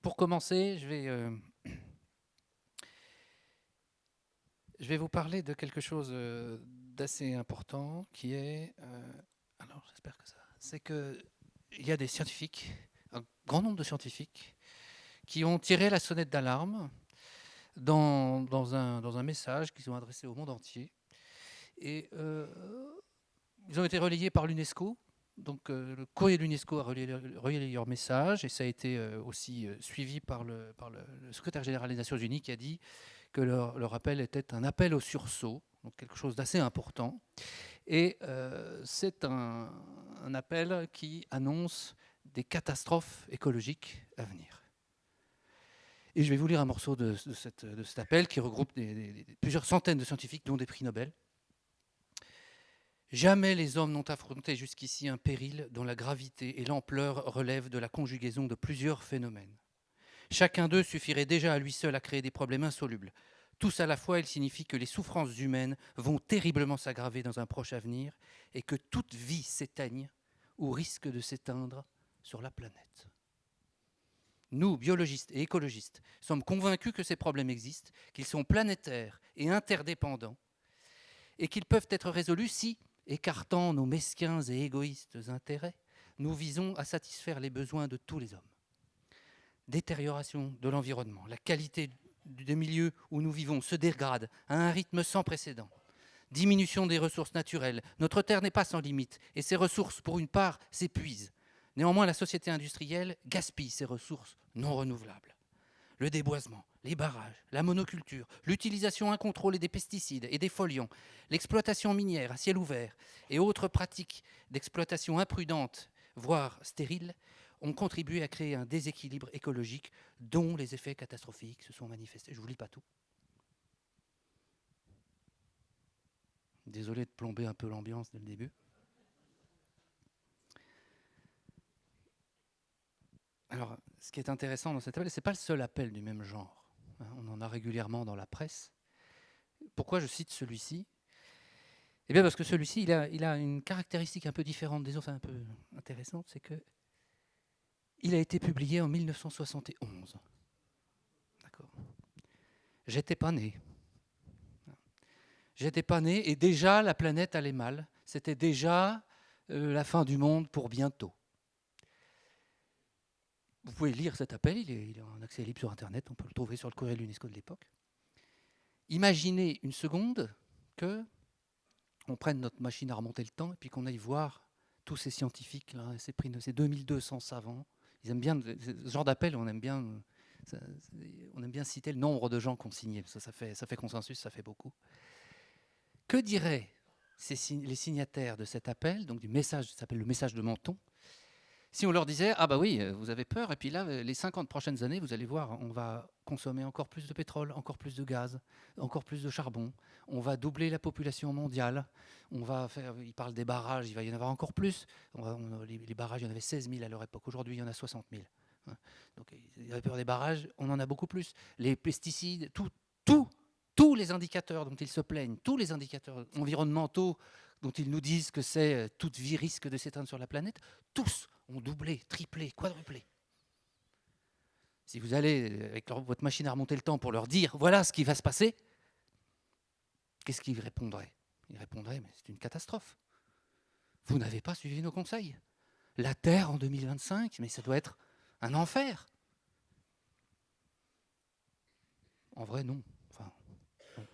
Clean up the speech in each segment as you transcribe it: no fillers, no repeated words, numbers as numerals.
Pour commencer, je vais vous parler de quelque chose d'assez important qui est, alors j'espère que ça, c'est que il y a des scientifiques, un grand nombre de scientifiques, qui ont tiré la sonnette d'alarme dans un message qu'ils ont adressé au monde entier. Et ils ont été relayés par l'UNESCO. Donc le courrier de l'UNESCO a relayé leur message et ça a été aussi suivi par le secrétaire général des Nations Unies qui a dit que leur appel était un appel au sursaut, donc quelque chose d'assez important. Et c'est un appel qui annonce des catastrophes écologiques à venir. Et je vais vous lire un morceau de cet appel qui regroupe plusieurs centaines de scientifiques, dont des prix Nobel. Jamais les hommes n'ont affronté jusqu'ici un péril dont la gravité et l'ampleur relèvent de la conjugaison de plusieurs phénomènes. Chacun d'eux suffirait déjà à lui seul à créer des problèmes insolubles. Tous à la fois, il signifie que les souffrances humaines vont terriblement s'aggraver dans un proche avenir et que toute vie s'éteigne ou risque de s'éteindre sur la planète. Nous, biologistes et écologistes, sommes convaincus que ces problèmes existent, qu'ils sont planétaires et interdépendants et qu'ils peuvent être résolus si, écartant nos mesquins et égoïstes intérêts, nous visons à satisfaire les besoins de tous les hommes. Détérioration de l'environnement, la qualité des milieux où nous vivons se dégrade à un rythme sans précédent. Diminution des ressources naturelles, notre terre n'est pas sans limite et ses ressources, pour une part, s'épuisent. Néanmoins, la société industrielle gaspille ses ressources non renouvelables. Le déboisement, les barrages, la monoculture, l'utilisation incontrôlée des pesticides et des foliants, l'exploitation minière à ciel ouvert et autres pratiques d'exploitation imprudente, voire stériles, ont contribué à créer un déséquilibre écologique dont les effets catastrophiques se sont manifestés. Je ne vous lis pas tout. Désolé de plomber un peu l'ambiance dès le début. Alors, ce qui est intéressant dans cet appel, ce n'est pas le seul appel du même genre. On en a régulièrement dans la presse. Pourquoi je cite celui-ci ? Eh bien parce que celui-ci, il a une caractéristique un peu différente des autres, un peu intéressante, c'est que il a été publié en 1971. D'accord. J'étais pas né. J'étais pas né et déjà la planète allait mal. C'était déjà la fin du monde pour bientôt. Vous pouvez lire cet appel, il est en accès libre sur Internet, on peut le trouver sur le courrier de l'UNESCO de l'époque. Imaginez une seconde que on prenne notre machine à remonter le temps et puis qu'on aille voir tous ces scientifiques, là, ces 2200 savants. Ils aiment bien ce genre d'appel, on aime bien citer le nombre de gens qui ont signé, ça fait consensus, ça fait beaucoup. Que diraient les signataires de cet appel, donc du message, ça s'appelle le message de Menton, si on leur disait, ah bah oui, vous avez peur, et puis là, les 50 prochaines années, vous allez voir, on va consommer encore plus de pétrole, encore plus de gaz, encore plus de charbon, on va doubler la population mondiale, il parle des barrages, il va y en avoir encore plus, les barrages, il y en avait 16 000 à leur époque, aujourd'hui il y en a 60 000. Donc il y avait peur des barrages, on en a beaucoup plus. Les pesticides, tous les indicateurs dont ils se plaignent, tous les indicateurs environnementaux dont ils nous disent que toute vie risque de s'éteindre sur la planète, tous ont doublé, triplé, quadruplé. Si vous allez avec votre machine à remonter le temps pour leur dire voilà ce qui va se passer, qu'est-ce qu'ils répondraient ? Ils répondraient mais c'est une catastrophe. Vous n'avez pas suivi nos conseils. La Terre en 2025, mais ça doit être un enfer. En vrai, non. Enfin, non.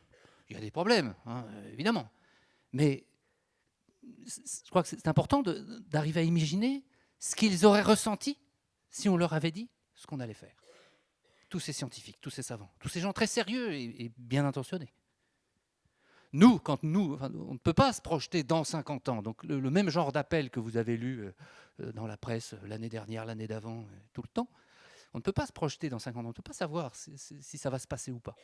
Il y a des problèmes, hein, évidemment. Mais je crois que c'est important d'arriver à imaginer ce qu'ils auraient ressenti si on leur avait dit ce qu'on allait faire. Tous ces scientifiques, tous ces savants, tous ces gens très sérieux et bien intentionnés. Nous, on ne peut pas se projeter dans 50 ans. Donc le même genre d'appel que vous avez lu dans la presse l'année dernière, l'année d'avant, tout le temps, on ne peut pas se projeter dans 50 ans. On ne peut pas savoir si ça va se passer ou pas.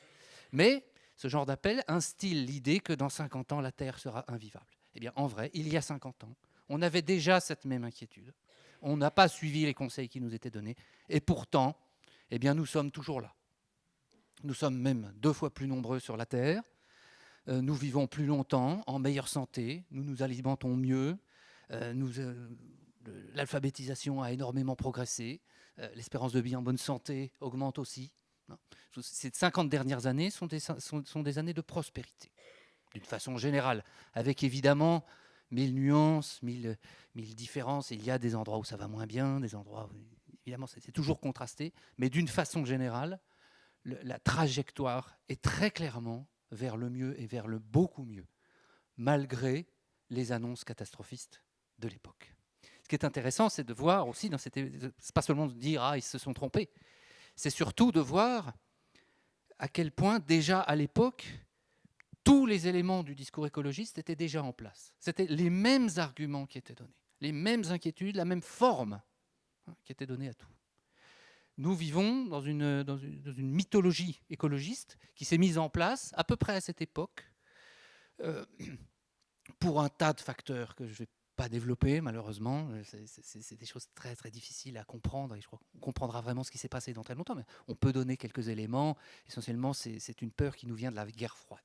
Mais ce genre d'appel instille l'idée que dans 50 ans, la Terre sera invivable. Eh bien, en vrai, il y a 50 ans, on avait déjà cette même inquiétude. On n'a pas suivi les conseils qui nous étaient donnés. Et pourtant, eh bien, nous sommes toujours là. Nous sommes même 2 fois plus nombreux sur la Terre. Nous vivons plus longtemps, en meilleure santé. Nous nous alimentons mieux. l'alphabétisation a énormément progressé, l'espérance de vie en bonne santé augmente aussi. Ces 50 dernières années sont des années de prospérité, d'une façon générale, avec évidemment 1000 nuances, 1000 différences. Il y a des endroits où ça va moins bien, des endroits où, évidemment, c'est toujours contrasté, mais d'une façon générale, la trajectoire est très clairement vers le mieux et vers le beaucoup mieux, malgré les annonces catastrophistes de l'époque. Ce qui est intéressant, c'est de voir aussi, c'est pas seulement de dire « ah, ils se sont trompés », c'est surtout de voir à quel point déjà à l'époque, tous les éléments du discours écologiste étaient déjà en place. C'était les mêmes arguments qui étaient donnés, les mêmes inquiétudes, la même forme qui était donnée à tout. Nous vivons dans une mythologie écologiste qui s'est mise en place à peu près à cette époque, pour un tas de facteurs que je ne vais pas développer, malheureusement. C'est des choses très, très difficiles à comprendre, et je crois qu'on comprendra vraiment ce qui s'est passé dans très longtemps, mais on peut donner quelques éléments. Essentiellement, c'est une peur qui nous vient de la guerre froide.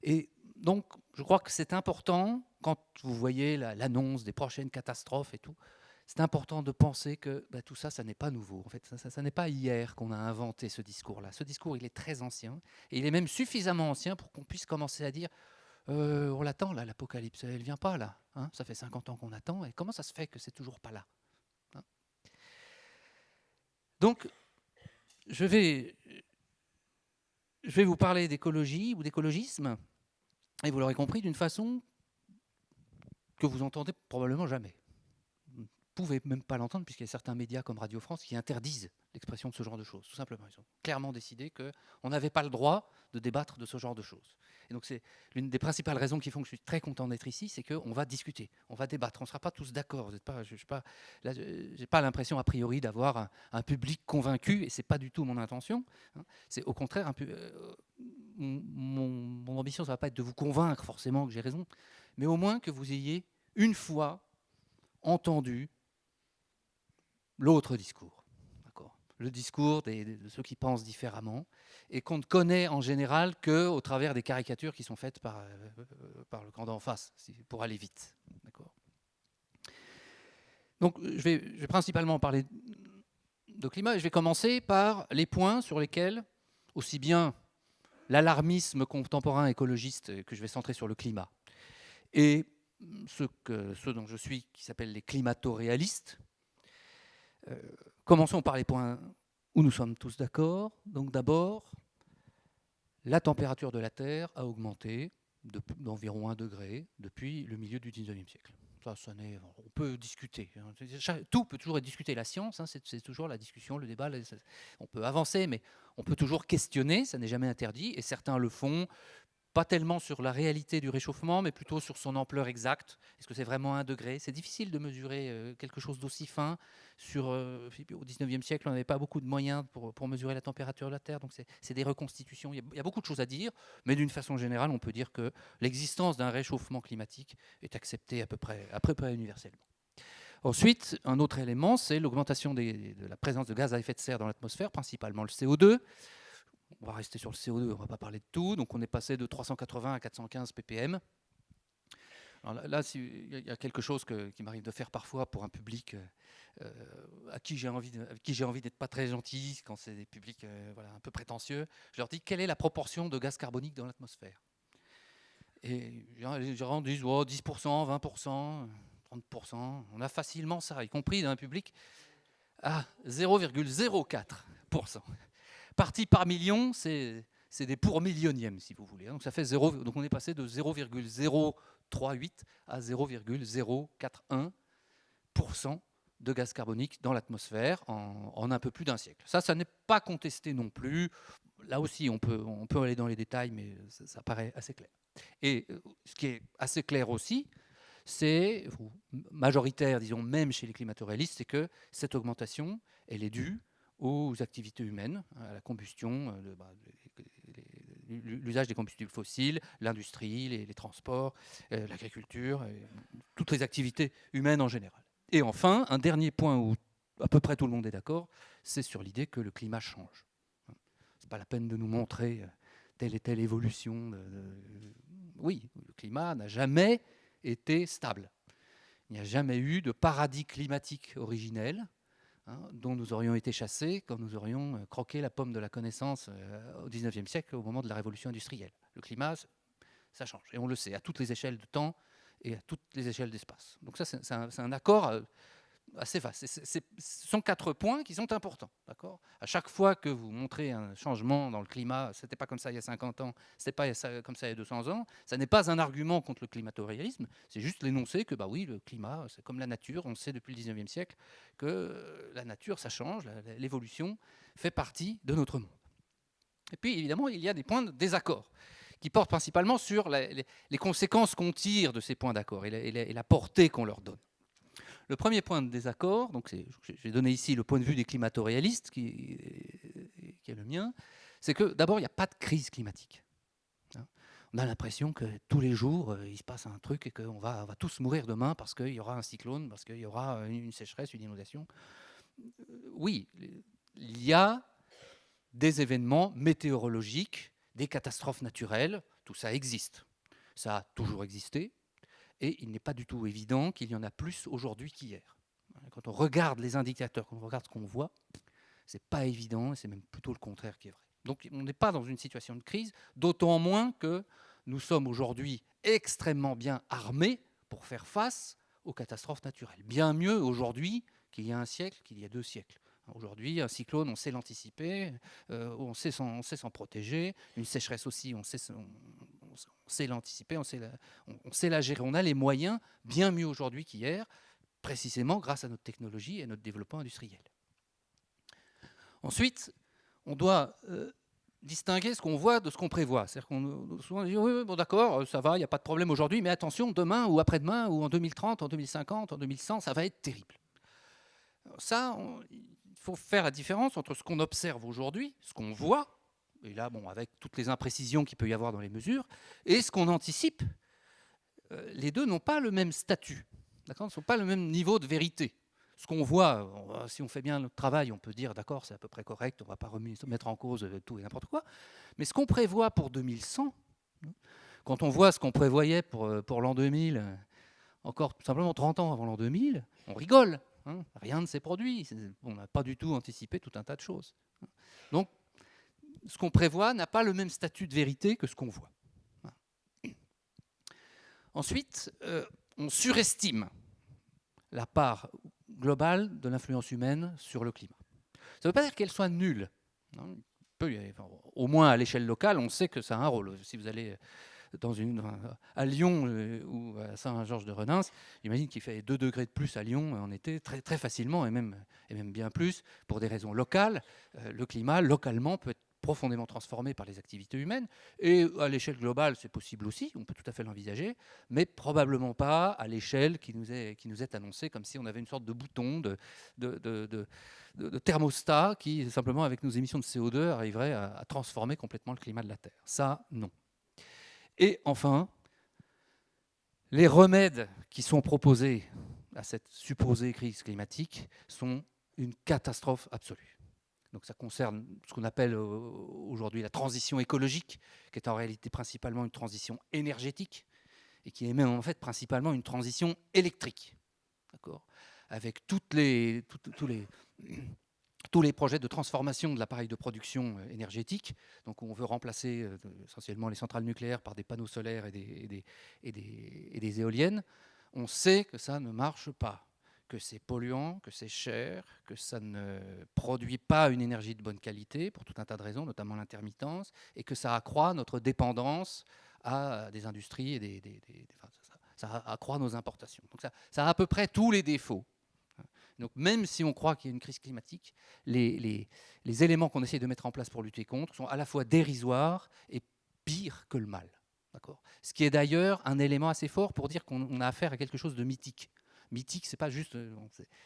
Et donc, je crois que c'est important, quand vous voyez l'annonce des prochaines catastrophes et tout, c'est important de penser que tout ça, ça n'est pas nouveau. En fait, ça n'est pas hier qu'on a inventé ce discours-là. Ce discours, il est très ancien, et il est même suffisamment ancien pour qu'on puisse commencer à dire on l'attend, là, l'apocalypse, elle ne vient pas, là. Hein, ça fait 50 ans qu'on attend, et comment ça se fait que c'est toujours pas là, hein? Donc, je vais vous parler d'écologie ou d'écologisme, et vous l'aurez compris, d'une façon que vous entendez probablement jamais. Vous ne pouvez même pas l'entendre, puisqu'il y a certains médias comme Radio France qui interdisent l'expression de ce genre de choses, tout simplement. Ils ont clairement décidé qu'on n'avait pas le droit de débattre de ce genre de choses. Et donc c'est l'une des principales raisons qui font que je suis très content d'être ici, c'est qu'on va discuter, on va débattre, on ne sera pas tous d'accord. Je n'ai pas l'impression a priori d'avoir un public convaincu, et ce n'est pas du tout mon intention. C'est au contraire, mon ambition, ça ne va pas être de vous convaincre forcément que j'ai raison, mais au moins que vous ayez une fois entendu l'autre discours, le discours de ceux qui pensent différemment, et qu'on ne connaît en général qu'au travers des caricatures qui sont faites par le camp d'en face, pour aller vite. Donc je vais principalement parler de climat, et je vais commencer par les points sur lesquels, aussi bien l'alarmisme contemporain écologiste, que je vais centrer sur le climat, et ceux dont je suis, qui s'appellent les climato-réalistes. Commençons par les points où nous sommes tous d'accord. Donc d'abord, la température de la Terre a augmenté d'environ 1 degré depuis le milieu du 19e siècle. On peut discuter. Tout peut toujours être discuté. La science, c'est toujours la discussion, le débat. On peut avancer, mais on peut toujours questionner. Ça n'est jamais interdit. Et certains le font, pas tellement sur la réalité du réchauffement, mais plutôt sur son ampleur exacte. Est-ce que c'est vraiment 1 degré? C'est difficile de mesurer quelque chose d'aussi fin. Au 19e siècle, on n'avait pas beaucoup de moyens pour mesurer la température de la Terre, donc c'est des reconstitutions. Il y a beaucoup de choses à dire, mais d'une façon générale, on peut dire que l'existence d'un réchauffement climatique est acceptée à peu près universellement. Ensuite, un autre élément, c'est l'augmentation de la présence de gaz à effet de serre dans l'atmosphère, principalement le CO2. On va rester sur le CO2, on ne va pas parler de tout. Donc on est passé de 380 à 415 ppm. Alors là, il y a quelque chose qui m'arrive de faire parfois pour un public à qui j'ai envie d'être pas très gentil, quand c'est des publics un peu prétentieux. Je leur dis, quelle est la proportion de gaz carbonique dans l'atmosphère? Et les gens disent 10%, 20%, 30%. On a facilement ça, y compris dans un public à 0,04%. Parti par million, c'est des pour millionièmes, si vous voulez. Donc ça fait 0. Donc on est passé de 0,038 à 0,041% de gaz carbonique dans l'atmosphère en un peu plus d'un siècle. Ça n'est pas contesté non plus. Là aussi, on peut aller dans les détails, mais ça paraît assez clair. Et ce qui est assez clair aussi, c'est majoritaire, disons même chez les climato-réalistes, c'est que cette augmentation, elle est due aux activités humaines, à la combustion, l'usage des combustibles fossiles, l'industrie, les transports, l'agriculture, toutes les activités humaines en général. Et enfin, un dernier point où à peu près tout le monde est d'accord, c'est sur l'idée que le climat change. Ce n'est pas la peine de nous montrer telle et telle évolution. Oui, le climat n'a jamais été stable. Il n'y a jamais eu de paradis climatique originel, dont nous aurions été chassés quand nous aurions croqué la pomme de la connaissance au XIXe siècle, au moment de la révolution industrielle. Le climat, ça change, et on le sait, à toutes les échelles de temps et à toutes les échelles d'espace. Donc ça, c'est un accord assez vaste. Ce sont 4 points qui sont importants. À chaque fois que vous montrez un changement dans le climat, ce n'était pas comme ça il y a 50 ans, ce n'était pas comme ça il y a 200 ans, ça n'est pas un argument contre le climato-réalisme, c'est juste l'énoncer que bah oui, le climat, c'est comme la nature, on sait depuis le 19e siècle que la nature, ça change, l'évolution fait partie de notre monde. Et puis évidemment, il y a des points de désaccord qui portent principalement sur les conséquences qu'on tire de ces points d'accord et la portée qu'on leur donne. Le premier point de désaccord, donc j'ai donné ici le point de vue des climato-réalistes, qui est le mien, c'est que d'abord, il n'y a pas de crise climatique. On a l'impression que tous les jours, il se passe un truc et qu'on va tous mourir demain parce qu'il y aura un cyclone, parce qu'il y aura une sécheresse, une inondation. Oui, il y a des événements météorologiques, des catastrophes naturelles, tout ça existe. Ça a toujours existé. Et il n'est pas du tout évident qu'il y en a plus aujourd'hui qu'hier. Quand on regarde les indicateurs, quand on regarde ce qu'on voit, c'est pas évident, et c'est même plutôt le contraire qui est vrai. Donc on n'est pas dans une situation de crise, d'autant moins que nous sommes aujourd'hui extrêmement bien armés pour faire face aux catastrophes naturelles. Bien mieux aujourd'hui qu'il y a un siècle, qu'il y a 2 siècles. Aujourd'hui, un cyclone, on sait l'anticiper, on sait s'en protéger. Une sécheresse aussi, on sait l'anticiper, on sait la gérer. On a les moyens bien mieux aujourd'hui qu'hier, précisément grâce à notre technologie et notre développement industriel. Ensuite, on doit distinguer ce qu'on voit de ce qu'on prévoit. C'est-à-dire qu'on souvent dit oui, bon d'accord, ça va, il n'y a pas de problème aujourd'hui, mais attention, demain ou après-demain ou en 2030, en 2050, en 2100, ça va être terrible. Ça, il faut faire la différence entre ce qu'on observe aujourd'hui, ce qu'on voit, et là, bon, avec toutes les imprécisions qu'il peut y avoir dans les mesures, et ce qu'on anticipe. Les deux n'ont pas le même statut, d'accord, ne sont pas le même niveau de vérité. Ce qu'on voit, si on fait bien notre travail, on peut dire d'accord, c'est à peu près correct, on ne va pas mettre en cause tout et n'importe quoi. Mais ce qu'on prévoit pour 2100, quand on voit ce qu'on prévoyait pour l'an 2000, encore tout simplement 30 ans avant l'an 2000, on rigole. Rien ne s'est produit. On n'a pas du tout anticipé tout un tas de choses. Donc, ce qu'on prévoit n'a pas le même statut de vérité que ce qu'on voit. Ensuite, on surestime la part globale de l'influence humaine sur le climat. Ça ne veut pas dire qu'elle soit nulle. Au moins à l'échelle locale, on sait que ça a un rôle. Si vous allez à Lyon ou à Saint-Georges-de-Renins, j'imagine qu'il fait 2 degrés de plus à Lyon en été très, très facilement, et même bien plus, pour des raisons locales. Le climat, localement, peut être profondément transformé par les activités humaines. Et à l'échelle globale, c'est possible aussi, on peut tout à fait l'envisager, mais probablement pas à l'échelle qui nous est annoncée, comme si on avait une sorte de bouton de thermostat qui, simplement avec nos émissions de CO2, arriverait à transformer complètement le climat de la Terre. Ça, non. Et enfin, les remèdes qui sont proposés à cette supposée crise climatique sont une catastrophe absolue. Donc ça concerne ce qu'on appelle aujourd'hui la transition écologique, qui est en réalité principalement une transition énergétique, et qui est même en fait principalement une transition électrique. D'accord ? Avec tous les projets de transformation de l'appareil de production énergétique. Donc on veut remplacer essentiellement les centrales nucléaires par des panneaux solaires et des éoliennes. On sait que ça ne marche pas, que c'est polluant, que c'est cher, que ça ne produit pas une énergie de bonne qualité pour tout un tas de raisons, notamment l'intermittence, et que ça accroît notre dépendance à des industries et ça accroît nos importations. Donc ça a à peu près tous les défauts. Donc même si on croit qu'il y a une crise climatique, les éléments qu'on essaie de mettre en place pour lutter contre sont à la fois dérisoires et pires que le mal. Ce qui est d'ailleurs un élément assez fort pour dire qu'on a affaire à quelque chose de mythique. Mythique, c'est pas juste,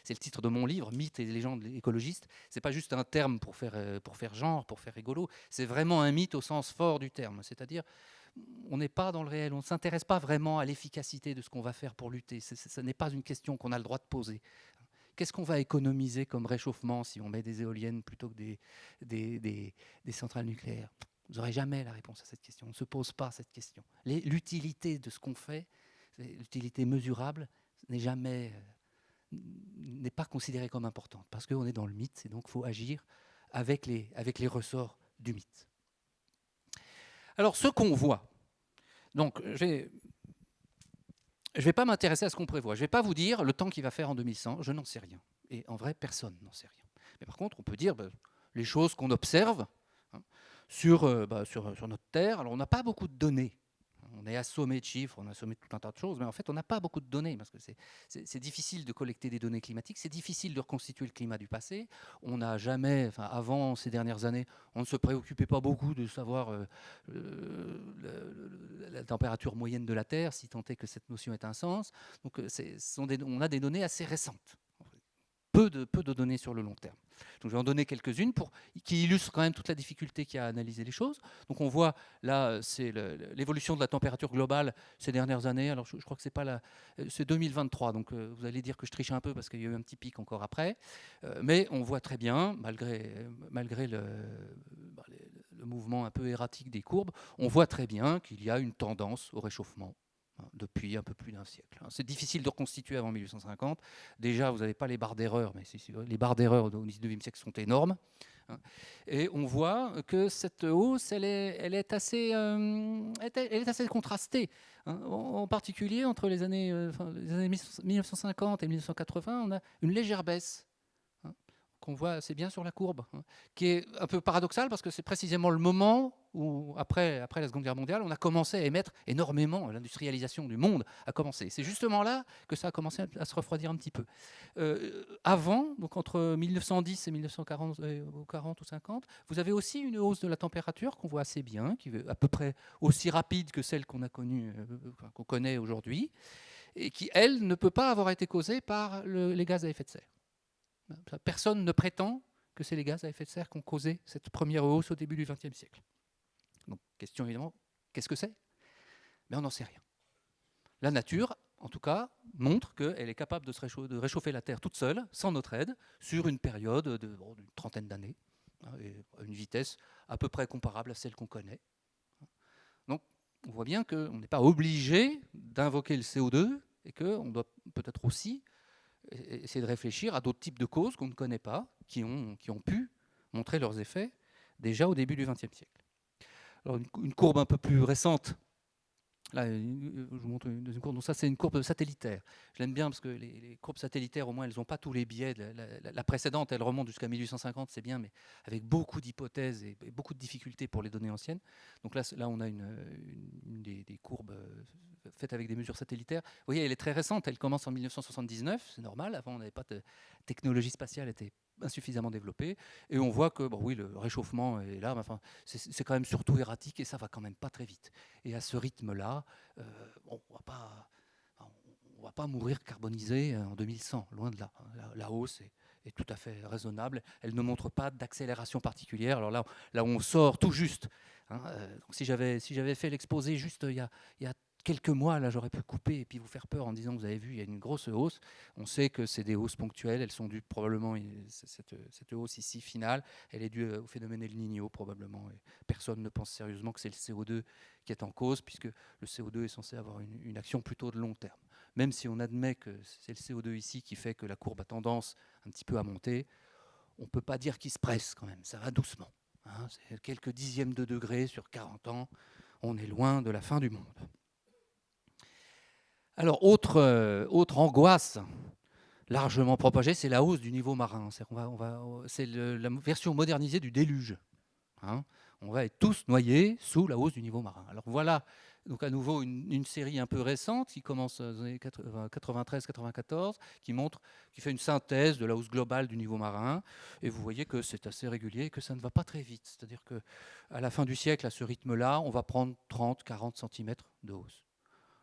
c'est le titre de mon livre, Mythes et légendes écologistes. C'est pas juste un terme pour faire genre, pour faire rigolo. C'est vraiment un mythe au sens fort du terme. C'est-à-dire, on n'est pas dans le réel, on ne s'intéresse pas vraiment à l'efficacité de ce qu'on va faire pour lutter. Ce n'est pas une question qu'on a le droit de poser. Qu'est-ce qu'on va économiser comme réchauffement si on met des éoliennes plutôt que des centrales nucléaires? Vous n'aurez jamais la réponse à cette question. On ne se pose pas cette question. L'utilité de ce qu'on fait, l'utilité mesurable, n'est pas considérée comme importante, parce qu'on est dans le mythe, et donc il faut agir avec les ressorts du mythe. Alors, ce qu'on voit, donc je ne vais pas m'intéresser à ce qu'on prévoit, je ne vais pas vous dire le temps qu'il va faire en 2100, je n'en sais rien. Et en vrai, personne n'en sait rien. Mais par contre, on peut dire les choses qu'on observe hein, sur notre Terre. Alors, on n'a pas beaucoup de données. On est assommé de chiffres, on est assommé de tout un tas de choses, mais en fait, on n'a pas beaucoup de données, parce que c'est difficile de collecter des données climatiques, c'est difficile de reconstituer le climat du passé. On n'a jamais, enfin, avant ces dernières années, on ne se préoccupait pas beaucoup de savoir la température moyenne de la Terre, si tant est que cette notion ait un sens. Donc, on a des données assez récentes. Peu de données sur le long terme. Donc, je vais en donner quelques-unes qui illustrent quand même toute la difficulté qu'il y a à analyser les choses. Donc on voit là, c'est l'évolution de la température globale ces dernières années. Alors je crois que c'est 2023, donc vous allez dire que je triche un peu parce qu'il y a eu un petit pic encore après. Mais on voit très bien, malgré le mouvement un peu erratique des courbes, on voit très bien qu'il y a une tendance au réchauffement depuis un peu plus d'un siècle. C'est difficile de reconstituer avant 1850. Déjà, vous n'avez pas les barres d'erreur, mais les barres d'erreur au XIXe siècle sont énormes. Et on voit que cette hausse, elle est assez contrastée. En particulier, entre les années 1950 et 1980, on a une légère baisse qu'on voit assez bien sur la courbe, qui est un peu paradoxal parce que c'est précisément le moment où, après la Seconde Guerre mondiale, on a commencé à émettre énormément, l'industrialisation du monde a commencé. C'est justement là que ça a commencé à se refroidir un petit peu. Avant, donc entre 1910 et 1940 ou 50, vous avez aussi une hausse de la température qu'on voit assez bien, qui est à peu près aussi rapide que celle qu'on connaît aujourd'hui, et qui, elle, ne peut pas avoir été causée par les gaz à effet de serre. Personne ne prétend que c'est les gaz à effet de serre qui ont causé cette première hausse au début du XXe siècle. Donc, question évidemment, qu'est-ce que c'est ? Mais on n'en sait rien. La nature, en tout cas, montre qu'elle est capable de réchauffer la Terre toute seule, sans notre aide, sur une période d'une trentaine d'années, et à une vitesse à peu près comparable à celle qu'on connaît. Donc, on voit bien qu'on n'est pas obligé d'invoquer le CO2 et qu'on doit peut-être aussi essayer de réfléchir à d'autres types de causes qu'on ne connaît pas, qui ont pu montrer leurs effets déjà au début du XXe siècle. Alors une courbe un peu plus récente, là je vous montre une deuxième courbe, donc ça c'est une courbe satellitaire. Je l'aime bien parce que les courbes satellitaires, au moins, elles n'ont pas tous les biais. La précédente, elle remonte jusqu'à 1850, c'est bien, mais avec beaucoup d'hypothèses et beaucoup de difficultés pour les données anciennes. Donc là on a une des courbes faite avec des mesures satellitaires. Vous voyez, elle est très récente, elle commence en 1979, c'est normal, avant on n'avait pas de technologie spatiale, était insuffisamment développée, et on voit que oui, le réchauffement est là, mais enfin, c'est quand même surtout erratique, et ça va quand même pas très vite. Et à ce rythme-là, on va pas mourir carbonisé en 2100, loin de là. La hausse est tout à fait raisonnable, elle ne montre pas d'accélération particulière. Alors là on sort tout juste. Donc si j'avais fait l'exposé juste il y a quelques mois, là, j'aurais pu couper et puis vous faire peur en disant, vous avez vu, il y a une grosse hausse. On sait que c'est des hausses ponctuelles, elles sont dues probablement, cette hausse ici finale, elle est due au phénomène El Niño probablement. Et personne ne pense sérieusement que c'est le CO2 qui est en cause, puisque le CO2 est censé avoir une action plutôt de long terme. Même si on admet que c'est le CO2 ici qui fait que la courbe a tendance un petit peu à monter, on ne peut pas dire qu'il se presse quand même, ça va doucement. C'est quelques dixièmes de degrés sur 40 ans, on est loin de la fin du monde. Alors, autre angoisse largement propagée, c'est la hausse du niveau marin. C'est la version modernisée du déluge. On va être tous noyés sous la hausse du niveau marin. Alors voilà, donc à nouveau une série un peu récente qui commence dans les années 93-94, qui fait une synthèse de la hausse globale du niveau marin. Et vous voyez que c'est assez régulier et que ça ne va pas très vite. C'est-à-dire qu'à la fin du siècle, à ce rythme-là, on va prendre 30-40 cm de hausse.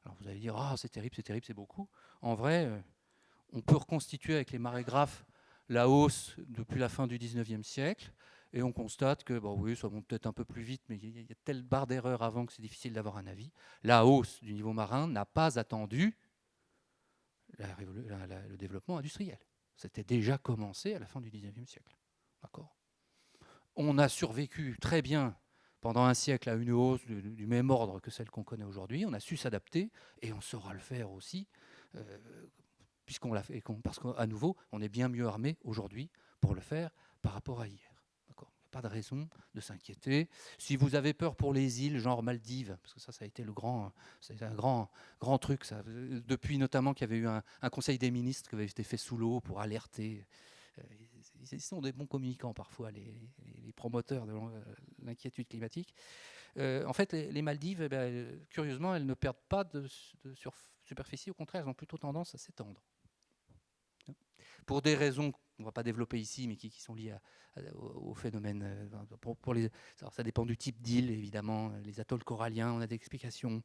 Alors vous allez dire, c'est terrible, c'est beaucoup. En vrai, on peut reconstituer avec les marégraphes la hausse depuis la fin du 19e siècle, et on constate que, oui, ça monte peut-être un peu plus vite, mais il y a telle barre d'erreur avant que c'est difficile d'avoir un avis. La hausse du niveau marin n'a pas attendu le développement industriel. C'était déjà commencé à la fin du 19e siècle. D'accord. On a survécu très bien pendant un siècle à une hausse du même ordre que celle qu'on connaît aujourd'hui. On a su s'adapter et on saura le faire aussi puisqu'on l'a fait, parce qu'à nouveau, on est bien mieux armé aujourd'hui pour le faire par rapport à hier. D'accord ? Pas de raison de s'inquiéter. Si vous avez peur pour les îles, genre Maldives, parce que ça a été c'est un grand truc, ça. Depuis notamment qu'il y avait eu un conseil des ministres qui avait été fait sous l'eau pour alerter. Ils sont des bons communicants parfois, les promoteurs de l'inquiétude climatique. En fait, les Maldives, curieusement, elles ne perdent pas de superficie, au contraire, elles ont plutôt tendance à s'étendre. Pour des raisons qu'on ne va pas développer ici, mais qui sont liées au phénomène. Alors ça dépend du type d'île, évidemment. Les atolls coralliens, on a des explications.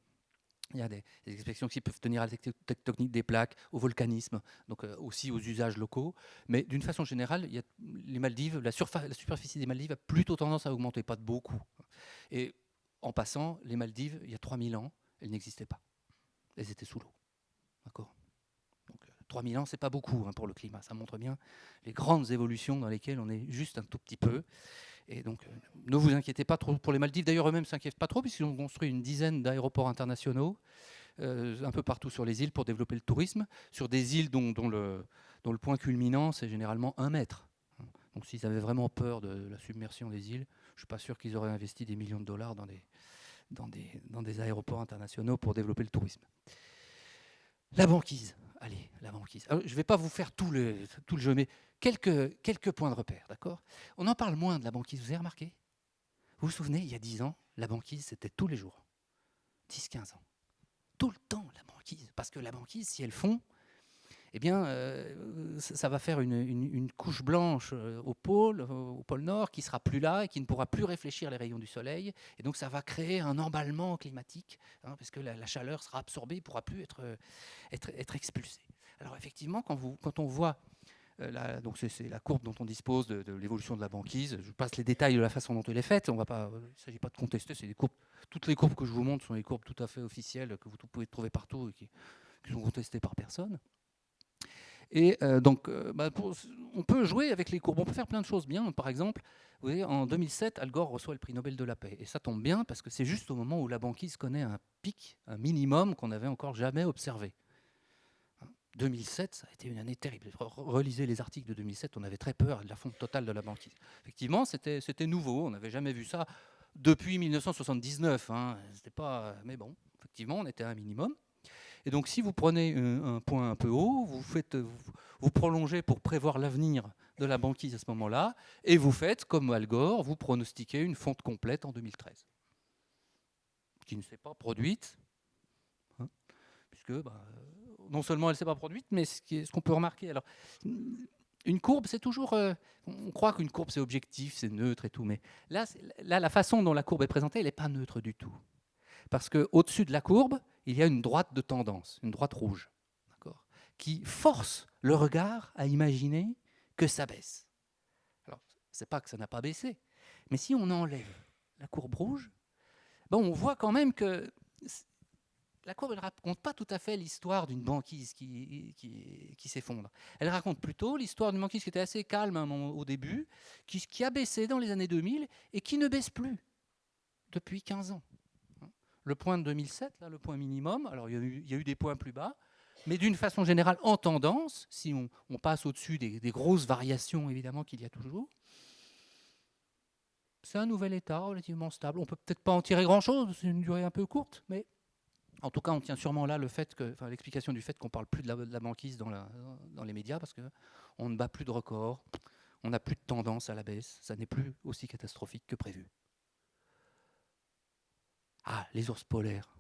Il y a des explications qui peuvent tenir à la tectonique des plaques, au volcanisme, donc aussi aux usages locaux. Mais d'une façon générale, les Maldives, la superficie des Maldives a plutôt tendance à augmenter, pas de beaucoup. Et en passant, les Maldives, il y a 3000 ans, elles n'existaient pas. Elles étaient sous l'eau. D'accord ? Donc 3000 ans, c'est pas beaucoup pour le climat. Ça montre bien les grandes évolutions dans lesquelles on est juste un tout petit peu. Et donc, ne vous inquiétez pas trop pour les Maldives. D'ailleurs, eux-mêmes ne s'inquiètent pas trop, puisqu'ils ont construit une dizaine d'aéroports internationaux un peu partout sur les îles pour développer le tourisme, sur des îles dont le point culminant, c'est généralement 1 mètre. Donc, s'ils avaient vraiment peur de la submersion des îles, je ne suis pas sûr qu'ils auraient investi des millions de dollars dans des aéroports internationaux pour développer le tourisme. La banquise. Allez, la banquise. Alors, je ne vais pas vous faire tout le jeu, mais quelques points de repère, d'accord ? On en parle moins de la banquise, vous avez remarqué ? Vous vous souvenez, il y a 10 ans, la banquise, c'était tous les jours. 10-15 ans. Tout le temps, la banquise. Parce que la banquise, si elle fond, eh bien, ça va faire une couche blanche au pôle Nord, qui ne sera plus là et qui ne pourra plus réfléchir les rayons du soleil. Et donc, ça va créer un emballement climatique, parce que la chaleur sera absorbée, ne pourra plus être expulsée. Alors, effectivement, quand on voit donc c'est la courbe dont on dispose de l'évolution de la banquise. Je passe les détails de la façon dont elle est faite. Il ne s'agit pas de contester. C'est des courbes. Toutes les courbes que je vous montre sont des courbes tout à fait officielles que vous pouvez trouver partout et qui sont contestées par personne. Et on peut jouer avec les courbes. On peut faire plein de choses bien. Par exemple, vous voyez, en 2007, Al Gore reçoit le prix Nobel de la paix. Et ça tombe bien parce que c'est juste au moment où la banquise connaît un pic, un minimum qu'on n'avait encore jamais observé. 2007, ça a été une année terrible. Relisez les articles de 2007, on avait très peur de la fonte totale de la banquise. Effectivement, c'était nouveau, on n'avait jamais vu ça depuis 1979. C'était pas, mais bon, effectivement, on était à un minimum. Et donc, si vous prenez un point un peu haut, vous prolongez pour prévoir l'avenir de la banquise à ce moment-là, et vous faites, comme Al Gore, vous pronostiquez une fonte complète en 2013, qui ne s'est pas produite, puisque non seulement elle ne s'est pas produite, mais ce qu'on peut remarquer. Alors, une courbe, c'est toujours... on croit qu'une courbe, c'est objectif, c'est neutre et tout, mais là, la façon dont la courbe est présentée, elle n'est pas neutre du tout. Parce qu'au-dessus de la courbe, il y a une droite de tendance, une droite rouge, d'accord, qui force le regard à imaginer que ça baisse. Alors, c'est pas que ça n'a pas baissé, mais si on enlève la courbe rouge, on voit quand même que la courbe ne raconte pas tout à fait l'histoire d'une banquise qui s'effondre. Elle raconte plutôt l'histoire d'une banquise qui était assez calme au début, qui a baissé dans les années 2000 et qui ne baisse plus depuis 15 ans. Le point de 2007, là, le point minimum, alors il y a eu des points plus bas, mais d'une façon générale, en tendance, si on passe au-dessus des grosses variations évidemment qu'il y a toujours, c'est un nouvel état relativement stable. On ne peut peut-être pas en tirer grand-chose, c'est une durée un peu courte, mais en tout cas, on tient sûrement là l'explication du fait qu'on ne parle plus de la banquise dans les médias, parce qu'on ne bat plus de records, on n'a plus de tendance à la baisse, ça n'est plus aussi catastrophique que prévu. Ah, les ours polaires.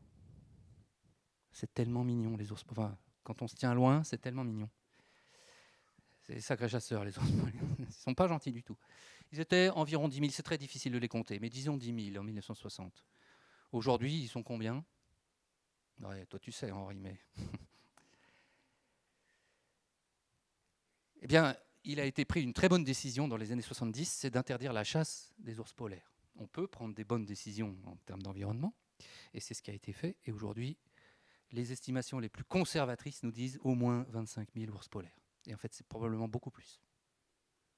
C'est tellement mignon, les ours polaires. Enfin, quand on se tient loin, c'est tellement mignon. C'est des sacrés chasseurs, les ours polaires. Ils ne sont pas gentils du tout. Ils étaient environ 10 000, c'est très difficile de les compter, mais disons 10 000 en 1960. Aujourd'hui, ils sont combien ? Ouais, toi tu sais, Henri, mais... Eh bien, il a été pris une très bonne décision dans les années 70, c'est d'interdire la chasse des ours polaires. On peut prendre des bonnes décisions en termes d'environnement, et c'est ce qui a été fait. Et aujourd'hui, les estimations les plus conservatrices nous disent au moins 25 000 ours polaires. Et en fait, c'est probablement beaucoup plus.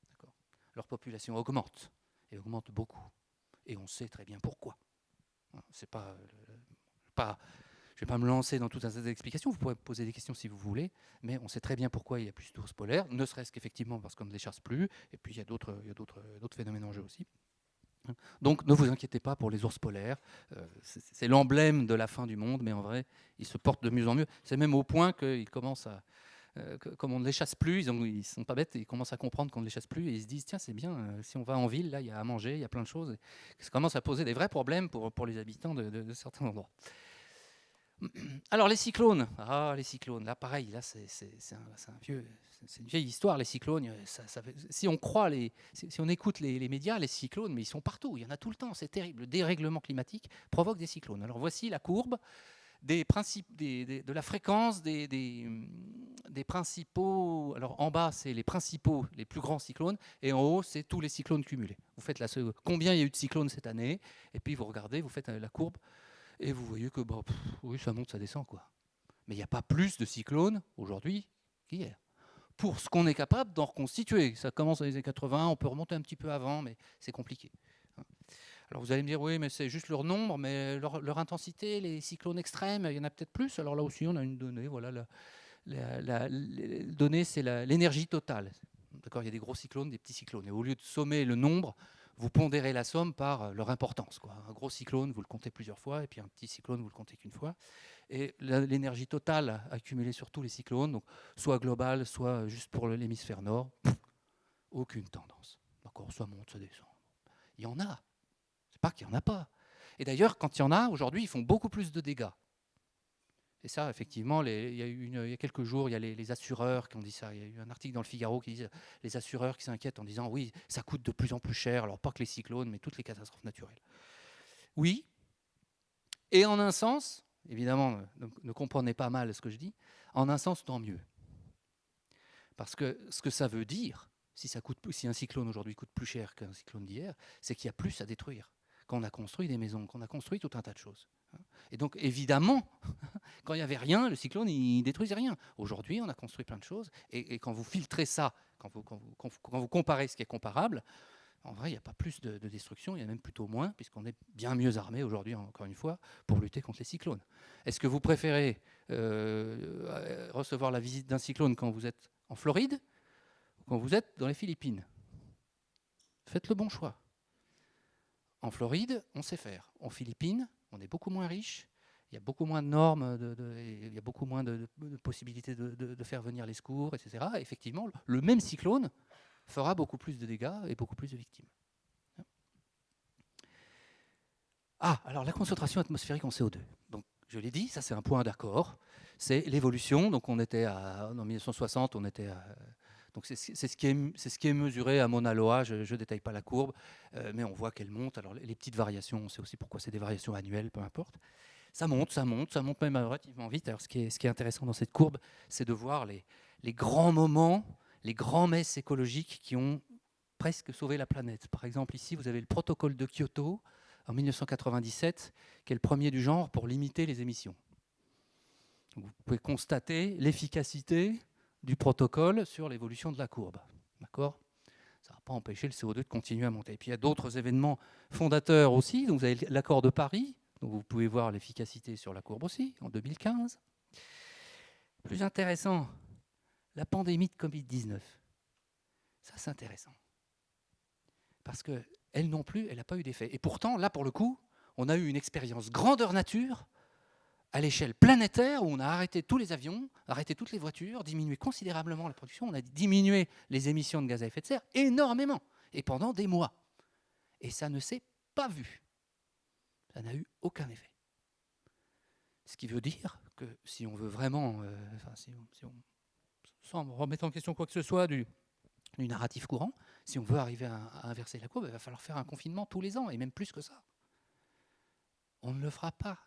D'accord ? Leur population augmente, et augmente beaucoup. Et on sait très bien pourquoi. C'est pas Je ne vais pas me lancer dans tout un tas d'explications, vous pourrez poser des questions si vous voulez, mais on sait très bien pourquoi il y a plus d'ours polaires, ne serait-ce qu'effectivement parce qu'on ne les chasse plus, et puis il y a d'autres phénomènes en jeu aussi. Donc ne vous inquiétez pas pour les ours polaires, c'est l'emblème de la fin du monde, mais en vrai, ils se portent de mieux en mieux. C'est même au point qu'ils commencent à... comme on ne les chasse plus, ils sont pas bêtes, ils commencent à comprendre qu'on ne les chasse plus, et ils se disent, tiens, c'est bien, si on va en ville, là, il y a à manger, il y a plein de choses. Et ça commence à poser des vrais problèmes pour les habitants de certains endroits. Alors les cyclones, les cyclones, là pareil, là c'est une vieille histoire, les cyclones. Si on croit si on écoute les médias, les cyclones, mais ils sont partout, il y en a tout le temps, c'est terrible. Le dérèglement climatique provoque des cyclones. Alors voici la courbe des principes, de la fréquence des principaux. Alors en bas c'est les principaux, les plus grands cyclones, et en haut c'est tous les cyclones cumulés. Vous faites combien il y a eu de cyclones cette année, et puis vous regardez, vous faites la courbe. Et vous voyez que oui, ça monte, ça descend, quoi. Mais il n'y a pas plus de cyclones aujourd'hui qu'hier. Pour ce qu'on est capable d'en reconstituer. Ça commence dans les années 80, on peut remonter un petit peu avant, mais c'est compliqué. Alors vous allez me dire, oui, mais c'est juste leur nombre, mais leur intensité, les cyclones extrêmes, il y en a peut-être plus. Alors là aussi, on a une donnée. Voilà, la donnée, c'est l'énergie totale. D'accord, il y a des gros cyclones, des petits cyclones. Et au lieu de sommer le nombre, vous pondérez la somme par leur importance, quoi. Un gros cyclone, vous le comptez plusieurs fois, et puis un petit cyclone, vous le comptez qu'une fois. Et l'énergie totale accumulée sur tous les cyclones, donc soit globale, soit juste pour l'hémisphère nord, aucune tendance. D'accord, ça monte, ça descend. Il y en a. C'est pas qu'il n'y en a pas. Et d'ailleurs, quand il y en a, aujourd'hui, ils font beaucoup plus de dégâts. Et ça, effectivement, il y a quelques jours, il y a les assureurs qui ont dit ça. Il y a eu un article dans le Figaro qui dit les assureurs qui s'inquiètent en disant oui, ça coûte de plus en plus cher, alors pas que les cyclones, mais toutes les catastrophes naturelles. Oui, et en un sens, évidemment, ne comprenez pas mal ce que je dis, en un sens, tant mieux. Parce que ce que ça veut dire, si un cyclone aujourd'hui coûte plus cher qu'un cyclone d'hier, c'est qu'il y a plus à détruire, qu'on a construit des maisons, qu'on a construit tout un tas de choses. Et donc, évidemment, quand il n'y avait rien, le cyclone, il ne détruisait rien. Aujourd'hui, on a construit plein de choses. Et quand vous filtrez ça, quand vous comparez ce qui est comparable, en vrai, il n'y a pas plus de destruction, il y en a même plutôt moins, puisqu'on est bien mieux armé aujourd'hui, encore une fois, pour lutter contre les cyclones. Est-ce que vous préférez recevoir la visite d'un cyclone quand vous êtes en Floride ou quand vous êtes dans les Philippines? Faites le bon choix. En Floride, on sait faire. En Philippines, on est beaucoup moins riche. Il y a beaucoup moins de normes, il y a beaucoup moins de possibilités de faire venir les secours, etc. Et effectivement, le même cyclone fera beaucoup plus de dégâts et beaucoup plus de victimes. Alors la concentration atmosphérique en CO2. Donc, je l'ai dit, ça c'est un point d'accord. C'est l'évolution. Donc, en 1960, on était à... Donc c'est ce qui est mesuré à Mauna Loa. Je ne détaille pas la courbe, mais on voit qu'elle monte. Alors les petites variations, on sait aussi pourquoi c'est des variations annuelles, peu importe. Ça monte même relativement vite. Alors ce qui est intéressant dans cette courbe, c'est de voir les grands moments, les grands messes écologiques qui ont presque sauvé la planète. Par exemple, ici, vous avez le protocole de Kyoto en 1997, qui est le premier du genre pour limiter les émissions. Vous pouvez constater l'efficacité du protocole sur l'évolution de la courbe. D'accord ? Ça ne va pas empêcher le CO2 de continuer à monter. Et puis il y a d'autres événements fondateurs aussi. Donc vous avez l'accord de Paris, donc vous pouvez voir l'efficacité sur la courbe aussi, en 2015. Plus intéressant, la pandémie de Covid-19. Ça, c'est intéressant. Parce qu'elle non plus, elle n'a pas eu d'effet. Et pourtant, là, pour le coup, on a eu une expérience grandeur nature à l'échelle planétaire, où on a arrêté tous les avions, arrêté toutes les voitures, diminué considérablement la production, on a diminué les émissions de gaz à effet de serre énormément, et pendant des mois. Et ça ne s'est pas vu. Ça n'a eu aucun effet. Ce qui veut dire que si on veut vraiment, sans remettre en question quoi que ce soit du narratif courant, si on veut arriver à inverser la courbe, il va falloir faire un confinement tous les ans, et même plus que ça. On ne le fera pas.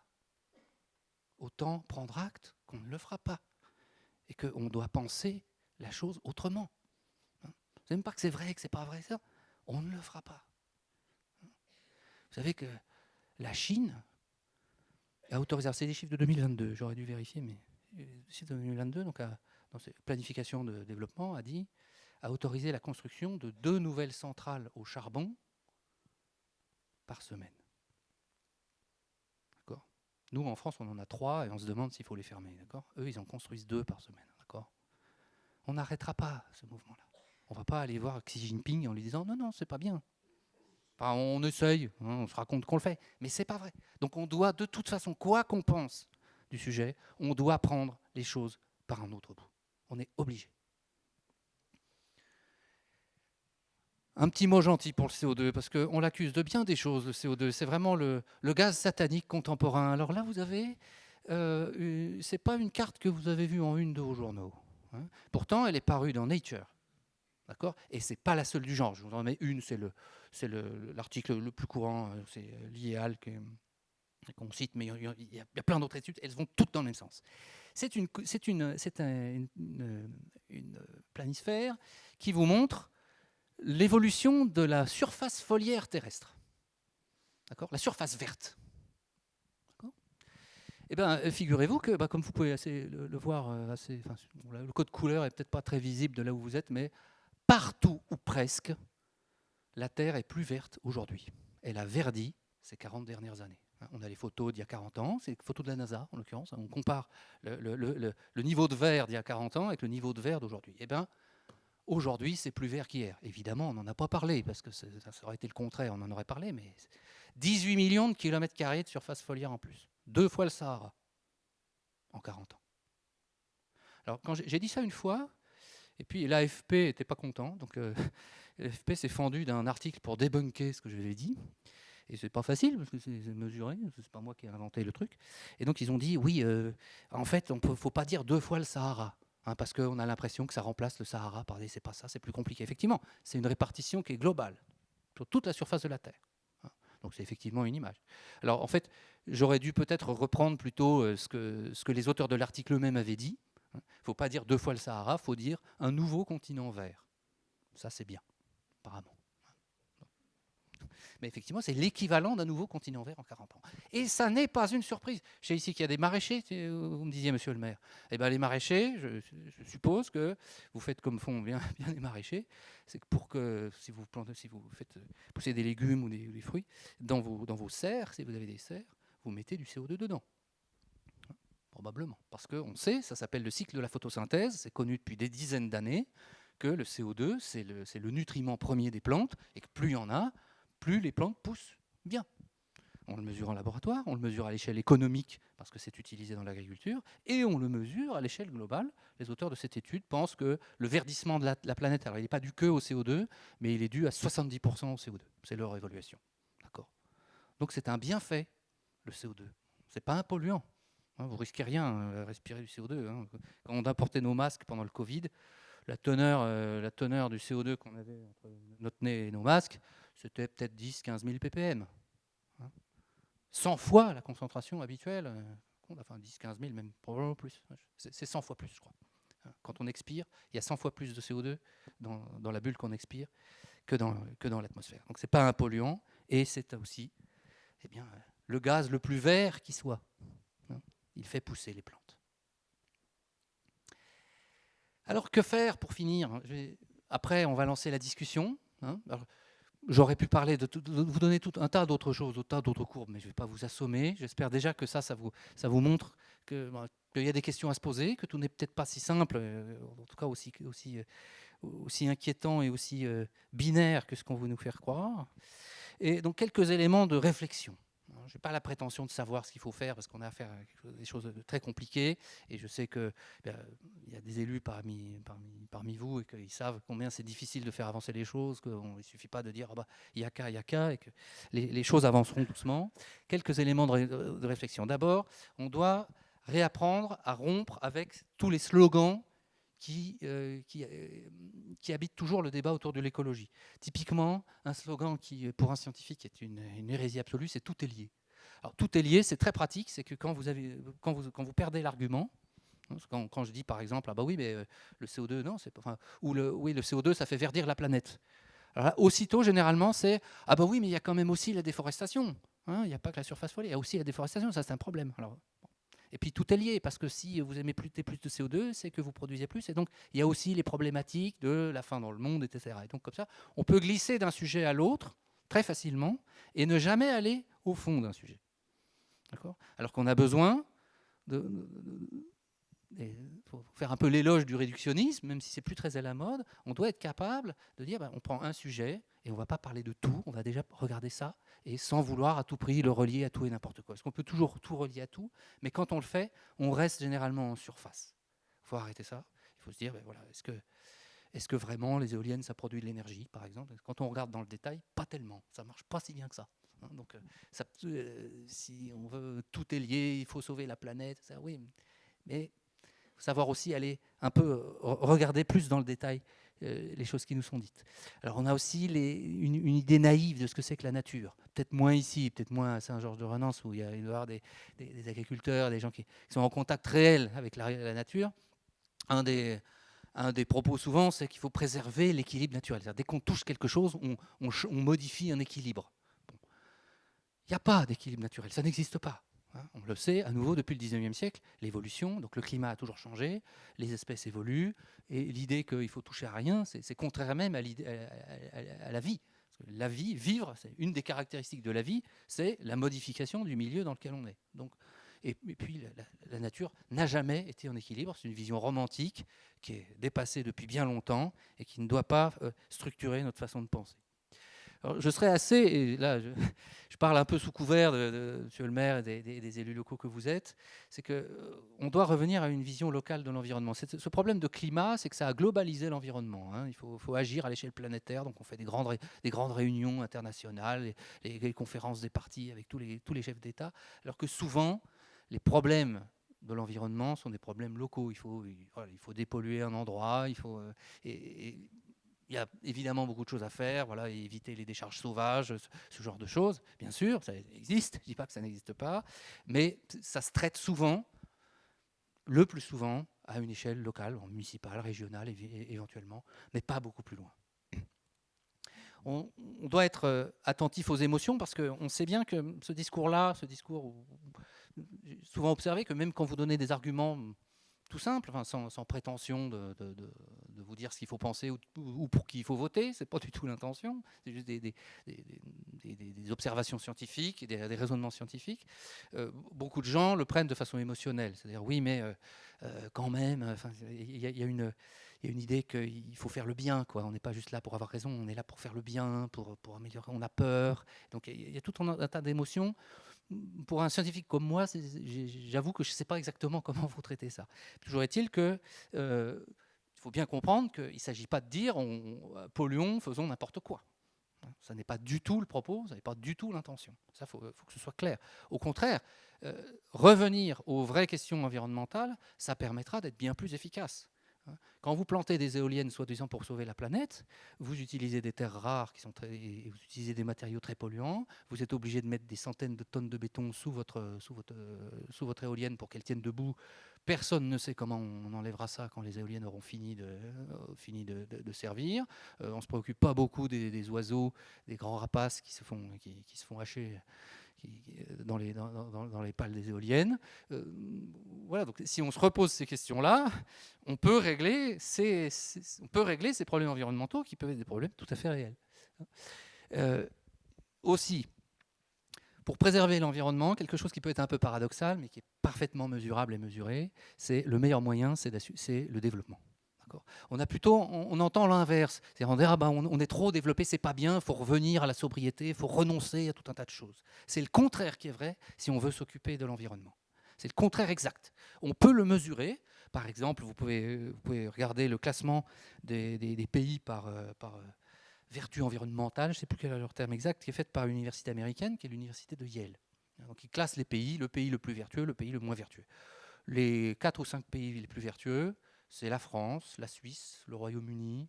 Autant prendre acte qu'on ne le fera pas. Et qu'on doit penser la chose autrement. C'est même pas que c'est vrai, que c'est pas vrai, ça. On ne le fera pas. Vous savez que la Chine a autorisé, c'est des chiffres de 2022, j'aurais dû vérifier, mais les chiffres de 2022, donc dans cette planification de développement, a autorisé la construction de 2 nouvelles centrales au charbon par semaine. D'accord ? Nous, en France, on en a 3 et on se demande s'il faut les fermer. D'accord ? Eux, ils en construisent 2 par semaine. D'accord ? On n'arrêtera pas ce mouvement-là. On ne va pas aller voir Xi Jinping en lui disant non, non, c'est pas bien. Enfin, on essaye, hein, on se raconte qu'on le fait, mais c'est pas vrai. Donc on doit, de toute façon, quoi qu'on pense du sujet, on doit prendre les choses par un autre bout. On est obligé. Un petit mot gentil pour le CO2, parce qu'on l'accuse de bien des choses, le CO2. C'est vraiment le gaz satanique contemporain. Alors là, vous avez, c'est pas une carte que vous avez vue en une de vos journaux. Hein. Pourtant, elle est parue dans Nature. D'accord ? Et ce n'est pas la seule du genre. Je vous en mets une, c'est l'article le plus courant, c'est l'IEAL qu'on cite, mais il y a plein d'autres études, elles vont toutes dans le même sens. C'est une planisphère qui vous montre l'évolution de la surface foliaire terrestre. D'accord ? La surface verte. D'accord ? Eh bien, figurez-vous que, comme vous pouvez le voir, le code couleur n'est peut-être pas très visible de là où vous êtes, mais partout ou presque, la Terre est plus verte aujourd'hui. Elle a verdi ces 40 dernières années. On a les photos d'il y a 40 ans, c'est les photos de la NASA en l'occurrence. On compare le niveau de vert d'il y a 40 ans avec le niveau de vert d'aujourd'hui. Eh bien, aujourd'hui, c'est plus vert qu'hier. Évidemment, on n'en a pas parlé, parce que ça aurait été le contraire, on en aurait parlé, mais 18 millions de kilomètres carrés de surface foliaire en plus. 2 fois le Sahara en 40 ans. Alors, quand j'ai dit ça une fois, et puis l'AFP n'était pas content, donc l'AFP s'est fendu d'un article pour débunker ce que je lui ai dit. Et c'est pas facile, parce que c'est mesuré, c'est pas moi qui ai inventé le truc. Et donc ils ont dit, oui, en fait, il ne faut pas dire 2 fois le Sahara, hein, parce qu'on a l'impression que ça remplace le Sahara par des... C'est pas ça, c'est plus compliqué. Effectivement, c'est une répartition qui est globale, sur toute la surface de la Terre. Hein. Donc c'est effectivement une image. Alors en fait, j'aurais dû peut-être reprendre plutôt ce que les auteurs de l'article eux-mêmes avaient dit. Il ne faut pas dire 2 fois le Sahara, il faut dire un nouveau continent vert. Ça, c'est bien, apparemment. Mais effectivement, c'est l'équivalent d'un nouveau continent vert en 40 ans. Et ça n'est pas une surprise. Je sais ici qu'il y a des maraîchers, vous me disiez, monsieur le maire. Eh bien, les maraîchers, je suppose que vous faites comme font bien les maraîchers, c'est que pour que, si vous faites pousser des légumes ou des fruits, dans vos serres, si vous avez des serres, vous mettez du CO2 dedans. Probablement. Parce qu'on sait, ça s'appelle le cycle de la photosynthèse, c'est connu depuis des dizaines d'années, que le CO2, c'est le nutriment premier des plantes, et que plus il y en a, plus les plantes poussent bien. On le mesure en laboratoire, on le mesure à l'échelle économique, parce que c'est utilisé dans l'agriculture, et on le mesure à l'échelle globale. Les auteurs de cette étude pensent que le verdissement de la planète, alors il n'est pas dû que au CO2, mais il est dû à 70% au CO2. C'est leur évaluation. D'accord ? Donc c'est un bienfait, le CO2. Ce n'est pas un polluant. Vous ne risquez rien à respirer du CO2. Quand on importait nos masques pendant le Covid, la teneur du CO2 qu'on avait entre notre nez et nos masques, c'était peut-être 10-15 000 ppm. 100 fois la concentration habituelle. Enfin 10-15 000, même probablement plus. C'est 100 fois plus, je crois. Quand on expire, il y a 100 fois plus de CO2 dans la bulle qu'on expire que dans l'atmosphère. Donc ce n'est pas un polluant, et c'est aussi le gaz le plus vert qui soit. Il fait pousser les plantes. Alors que faire pour finir ? Après, on va lancer la discussion. J'aurais pu parler de vous donner tout un tas d'autres choses, un tas d'autres courbes, mais je ne vais pas vous assommer. J'espère déjà que ça vous montre qu'il y a des questions à se poser, que tout n'est peut-être pas si simple, en tout cas aussi inquiétant et aussi binaire que ce qu'on veut nous faire croire. Et donc quelques éléments de réflexion. Je n'ai pas la prétention de savoir ce qu'il faut faire, parce qu'on a affaire à des choses très compliquées, et je sais qu'il y a des élus parmi vous, et qu'ils savent combien c'est difficile de faire avancer les choses, qu'il ne suffit pas de dire il y a qu'à, et que les choses avanceront doucement. Quelques éléments de réflexion. D'abord, on doit réapprendre à rompre avec tous les slogans qui habite toujours le débat autour de l'écologie. Typiquement, un slogan qui, pour un scientifique, est une hérésie absolue, c'est « tout est lié ». Alors, tout est lié, c'est très pratique, c'est que quand vous perdez l'argument, quand je dis par exemple, oui, mais le CO2, non, c'est pas, oui, le CO2, ça fait verdir la planète. Alors là, aussitôt, généralement, c'est oui, mais il y a quand même aussi la déforestation. Il n'y a pas que la surface foliaire, il y a aussi la déforestation, ça c'est un problème. Alors, et puis tout est lié, parce que si vous émettez plus de CO2, c'est que vous produisez plus. Et donc, il y a aussi les problématiques de la faim dans le monde, etc. Et donc, comme ça, on peut glisser d'un sujet à l'autre très facilement et ne jamais aller au fond d'un sujet. D'accord ? Alors qu'on a besoin faut faire un peu l'éloge du réductionnisme, même si c'est plus très à la mode. On doit être capable de dire, on prend un sujet et on ne va pas parler de tout, on va déjà regarder ça, et sans vouloir à tout prix le relier à tout et n'importe quoi. Parce qu'on peut toujours tout relier à tout, mais quand on le fait, on reste généralement en surface. Il faut arrêter ça. Il faut se dire, voilà, est-ce que vraiment les éoliennes, ça produit de l'énergie, par exemple ? Quand on regarde dans le détail, pas tellement. Ça ne marche pas si bien que ça. Donc, si on veut tout est lié, il faut sauver la planète, ça, oui, mais il faut savoir aussi aller un peu regarder plus dans le détail les choses qui nous sont dites. Alors on a aussi une idée naïve de ce que c'est que la nature. Peut-être moins ici, peut-être moins à Saint-Georges-de-Renance, où il doit y avoir des agriculteurs, des gens qui sont en contact réel avec la nature. Un des propos souvent, c'est qu'il faut préserver l'équilibre naturel. Dès qu'on touche quelque chose, on modifie un équilibre. Bon. Il n'y a pas d'équilibre naturel, ça n'existe pas. On le sait, à nouveau, depuis le 19e siècle, l'évolution, donc le climat a toujours changé, les espèces évoluent, et l'idée qu'il faut toucher à rien, c'est contraire même à la vie. Parce que la vie, vivre, c'est une des caractéristiques de la vie, c'est la modification du milieu dans lequel on est. Donc, et puis, la nature n'a jamais été en équilibre. C'est une vision romantique qui est dépassée depuis bien longtemps et qui ne doit pas structurer notre façon de penser. Alors, je serais assez, et là je parle un peu sous couvert de monsieur le maire et des élus locaux que vous êtes, c'est qu'on doit revenir à une vision locale de l'environnement. Ce problème de climat, c'est que ça a globalisé l'environnement. Il faut agir à l'échelle planétaire, donc on fait des grandes réunions internationales, les conférences des partis avec tous les chefs d'État, alors que souvent, les problèmes de l'environnement sont des problèmes locaux. Il faut dépolluer un endroit, il y a évidemment beaucoup de choses à faire, voilà, éviter les décharges sauvages, ce genre de choses. Bien sûr, ça existe, je ne dis pas que ça n'existe pas, mais ça se traite souvent, le plus souvent, à une échelle locale, municipale, régionale éventuellement, mais pas beaucoup plus loin. On doit être attentif aux émotions parce qu'on sait bien que ce discours, souvent observé que même quand vous donnez des arguments tout simple, enfin, sans prétention de vous dire ce qu'il faut penser ou pour qui il faut voter, c'est pas du tout l'intention, c'est juste des observations scientifiques, des raisonnements scientifiques. Beaucoup de gens le prennent de façon émotionnelle, c'est-à-dire oui, mais quand même, il y a une idée qu'il faut faire le bien, quoi. On n'est pas juste là pour avoir raison, on est là pour faire le bien, pour améliorer, on a peur. Donc il y a tout un tas d'émotions. Pour un scientifique comme moi, j'avoue que je ne sais pas exactement comment vous traitez ça. Toujours est-il que il faut bien comprendre qu'il ne s'agit pas de dire polluons, faisons n'importe quoi. Ça n'est pas du tout le propos, ça n'est pas du tout l'intention. Ça, faut que ce soit clair. Au contraire, revenir aux vraies questions environnementales, ça permettra d'être bien plus efficace. Quand vous plantez des éoliennes soi-disant pour sauver la planète, vous utilisez des terres rares vous utilisez des matériaux très polluants, vous êtes obligé de mettre des centaines de tonnes de béton sous votre éolienne pour qu'elle tienne debout. Personne ne sait comment on enlèvera ça quand les éoliennes auront fini de servir. On ne se préoccupe pas beaucoup des oiseaux, des grands rapaces qui se font hacher dans les pales des éoliennes. Voilà, donc si on se repose ces questions-là, on peut régler ces problèmes environnementaux qui peuvent être des problèmes tout à fait réels. Aussi, pour préserver l'environnement, quelque chose qui peut être un peu paradoxal, mais qui est parfaitement mesurable et mesuré, c'est le meilleur moyen, c'est le développement. On entend l'inverse. On dit on est trop développé, c'est pas bien, il faut revenir à la sobriété, il faut renoncer à tout un tas de choses. C'est le contraire qui est vrai si on veut s'occuper de l'environnement. C'est le contraire exact. On peut le mesurer. Par exemple, vous pouvez regarder le classement des pays par vertu environnementale, je ne sais plus quel est leur terme exact, qui est fait par une université américaine, qui est l'université de Yale. Donc, ils classent les pays, le pays le plus vertueux, le pays le moins vertueux. Les 4 ou 5 pays les plus vertueux, c'est la France, la Suisse, le Royaume-Uni.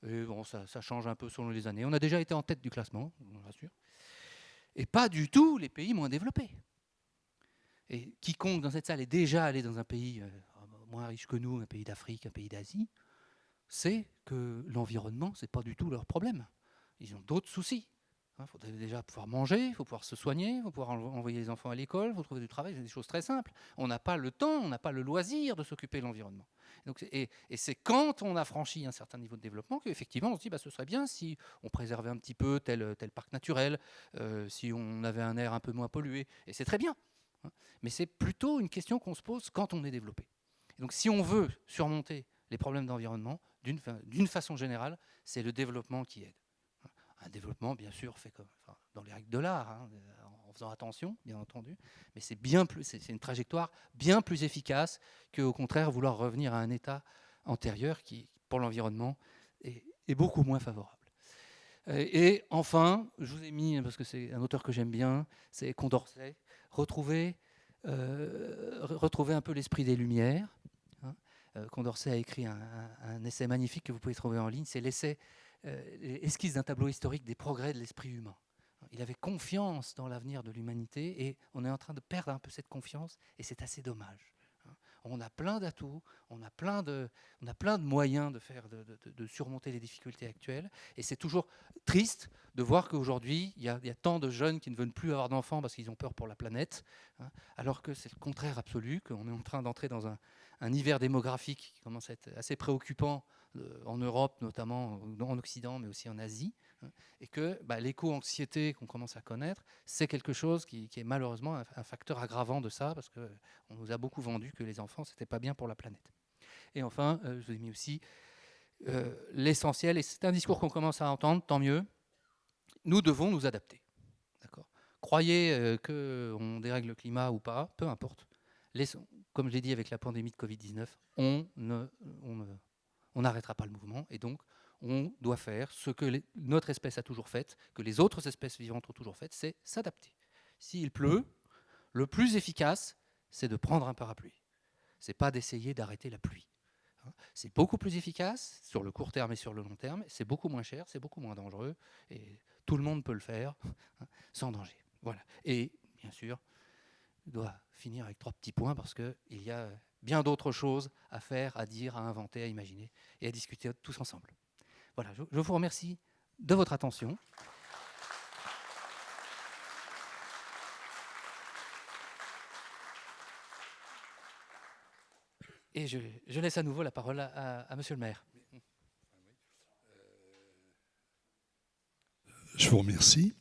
Et bon, ça change un peu selon les années. On a déjà été en tête du classement, je vous rassure. Et pas du tout les pays moins développés. Et quiconque dans cette salle est déjà allé dans un pays moins riche que nous, un pays d'Afrique, un pays d'Asie, sait que l'environnement, ce n'est pas du tout leur problème. Ils ont d'autres soucis. Il faut déjà pouvoir manger, il faut pouvoir se soigner, il faut pouvoir envoyer les enfants à l'école, il faut trouver du travail, c'est des choses très simples. On n'a pas le temps, on n'a pas le loisir de s'occuper de l'environnement. Et c'est quand on a franchi un certain niveau de développement qu'effectivement on se dit ce serait bien si on préservait un petit peu tel parc naturel, si on avait un air un peu moins pollué. Et c'est très bien. Mais c'est plutôt une question qu'on se pose quand on est développé. Et donc si on veut surmonter les problèmes d'environnement, d'une façon générale, c'est le développement qui aide. Un développement, bien sûr, fait dans les règles de l'art, en faisant attention, bien entendu, mais c'est une trajectoire bien plus efficace qu'au contraire vouloir revenir à un état antérieur qui, pour l'environnement, est beaucoup moins favorable. Et enfin, je vous ai mis, parce que c'est un auteur que j'aime bien, c'est Condorcet, retrouver un peu l'esprit des Lumières. Condorcet a écrit un essai magnifique que vous pouvez trouver en ligne, c'est l'essai esquisse d'un tableau historique des progrès de l'esprit humain. Il avait confiance dans l'avenir de l'humanité et on est en train de perdre un peu cette confiance et c'est assez dommage. On a plein d'atouts, on a plein de moyens de surmonter les difficultés actuelles et c'est toujours triste de voir qu'aujourd'hui il y a tant de jeunes qui ne veulent plus avoir d'enfants parce qu'ils ont peur pour la planète, alors que c'est le contraire absolu, qu'on est en train d'entrer dans un hiver démographique qui commence à être assez préoccupant en Europe notamment, en Occident, mais aussi en Asie, et que l'éco-anxiété qu'on commence à connaître, c'est quelque chose qui est malheureusement un facteur aggravant de ça, parce qu'on nous a beaucoup vendu que les enfants, c'était pas bien pour la planète. Et enfin, je vous ai mis aussi l'essentiel, et c'est un discours qu'on commence à entendre, tant mieux, nous devons nous adapter. D'accord ? Croyez qu'on dérègle le climat ou pas, peu importe. Comme je l'ai dit avec la pandémie de Covid-19, on n'arrêtera pas le mouvement, et donc on doit faire ce que notre espèce a toujours fait, que les autres espèces vivantes ont toujours fait, c'est s'adapter. S'il pleut, le plus efficace, c'est de prendre un parapluie. Ce n'est pas d'essayer d'arrêter la pluie. C'est beaucoup plus efficace sur le court terme et sur le long terme, c'est beaucoup moins cher, c'est beaucoup moins dangereux, et tout le monde peut le faire sans danger. Voilà. Et bien sûr, je dois finir avec 3 petits points parce qu'il y a bien d'autres choses à faire, à dire, à inventer, à imaginer et à discuter tous ensemble. Voilà, je vous remercie de votre attention. Et je laisse à nouveau la parole à Monsieur le maire. Je vous remercie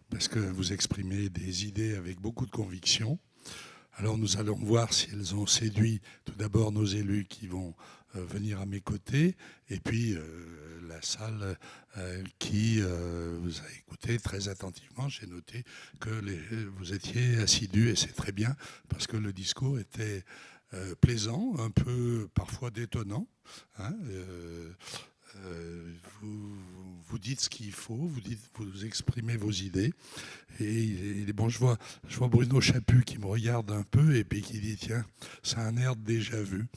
parce que vous exprimez des idées avec beaucoup de conviction. Alors nous allons voir si elles ont séduit tout d'abord nos élus qui vont venir à mes côtés et puis la salle qui vous a écouté très attentivement. J'ai noté que vous étiez assidus et c'est très bien parce que le discours était plaisant, un peu parfois détonnant. Vous dites ce qu'il faut, vous exprimez vos idées. Et bon, je vois Bruno Chaput qui me regarde un peu et puis qui dit tiens, c'est un air de déjà vu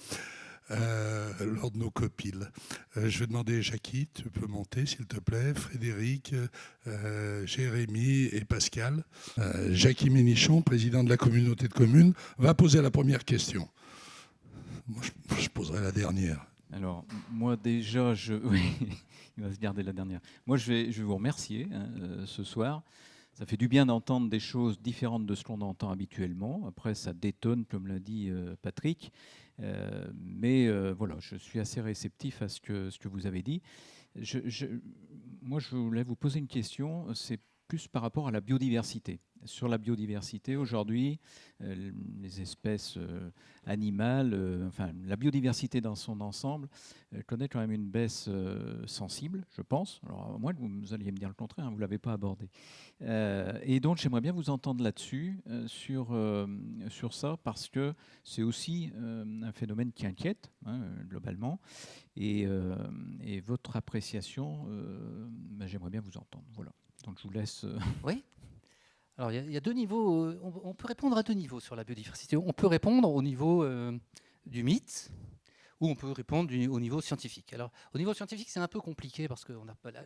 lors de nos copiles. Je vais demander Jackie, tu peux monter s'il te plaît, Frédéric, Jérémy et Pascal. Jackie Ménichon, président de la communauté de communes, va poser la première question. Moi, je poserai la dernière. Alors, moi déjà, oui, il va se garder la dernière. Moi, je vais vous remercier ce soir. Ça fait du bien d'entendre des choses différentes de ce qu'on entend habituellement. Après, ça détonne, comme l'a dit Patrick. Mais voilà, je suis assez réceptif à ce que vous avez dit. Moi, je voulais vous poser une question. C'est plus par rapport à la biodiversité. Sur la biodiversité, aujourd'hui, les espèces animales, enfin la biodiversité dans son ensemble, connaît quand même une baisse sensible, je pense. Alors, moi, vous alliez me dire le contraire, hein, vous ne l'avez pas abordé. Et donc, j'aimerais bien vous entendre là-dessus, sur ça, parce que c'est aussi un phénomène qui inquiète, hein, globalement. Et votre appréciation, j'aimerais bien vous entendre. Voilà. Donc je vous laisse. Oui. Alors il y a 2 niveaux. On peut répondre à 2 niveaux sur la biodiversité. On peut répondre au niveau du mythe, ou on peut répondre au niveau scientifique. Alors au niveau scientifique, c'est un peu compliqué parce que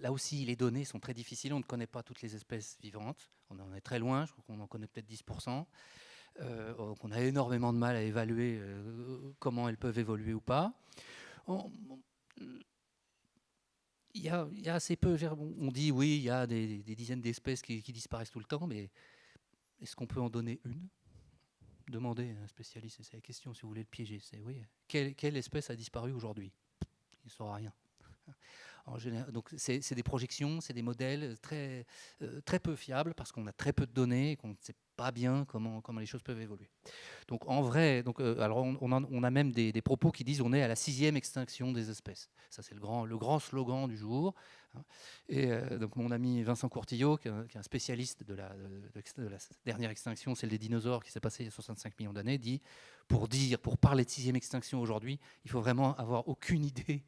là aussi les données sont très difficiles. On ne connaît pas toutes les espèces vivantes. On en est très loin. Je crois qu'on en connaît peut-être 10%. On a énormément de mal à évaluer comment elles peuvent évoluer ou pas. il y a assez peu. On dit oui, il y a des dizaines d'espèces qui disparaissent tout le temps, mais est-ce qu'on peut en donner une? Demandez à un spécialiste, c'est la question si vous voulez le piéger. C'est oui, quelle espèce a disparu aujourd'hui? Il ne saura rien. En général, donc c'est des projections, c'est des modèles très peu fiables parce qu'on a très peu de données et qu'on ne sait pas bien comment les choses peuvent évoluer. Donc en vrai, alors on a même des propos qui disent on est à la 6e extinction des espèces. Ça c'est le grand slogan du jour. Et donc mon ami Vincent Courtillot, qui est un spécialiste de la dernière extinction, celle des dinosaures qui s'est passée il y a 65 millions d'années, dit pour parler de 6e extinction aujourd'hui, il faut vraiment avoir aucune idée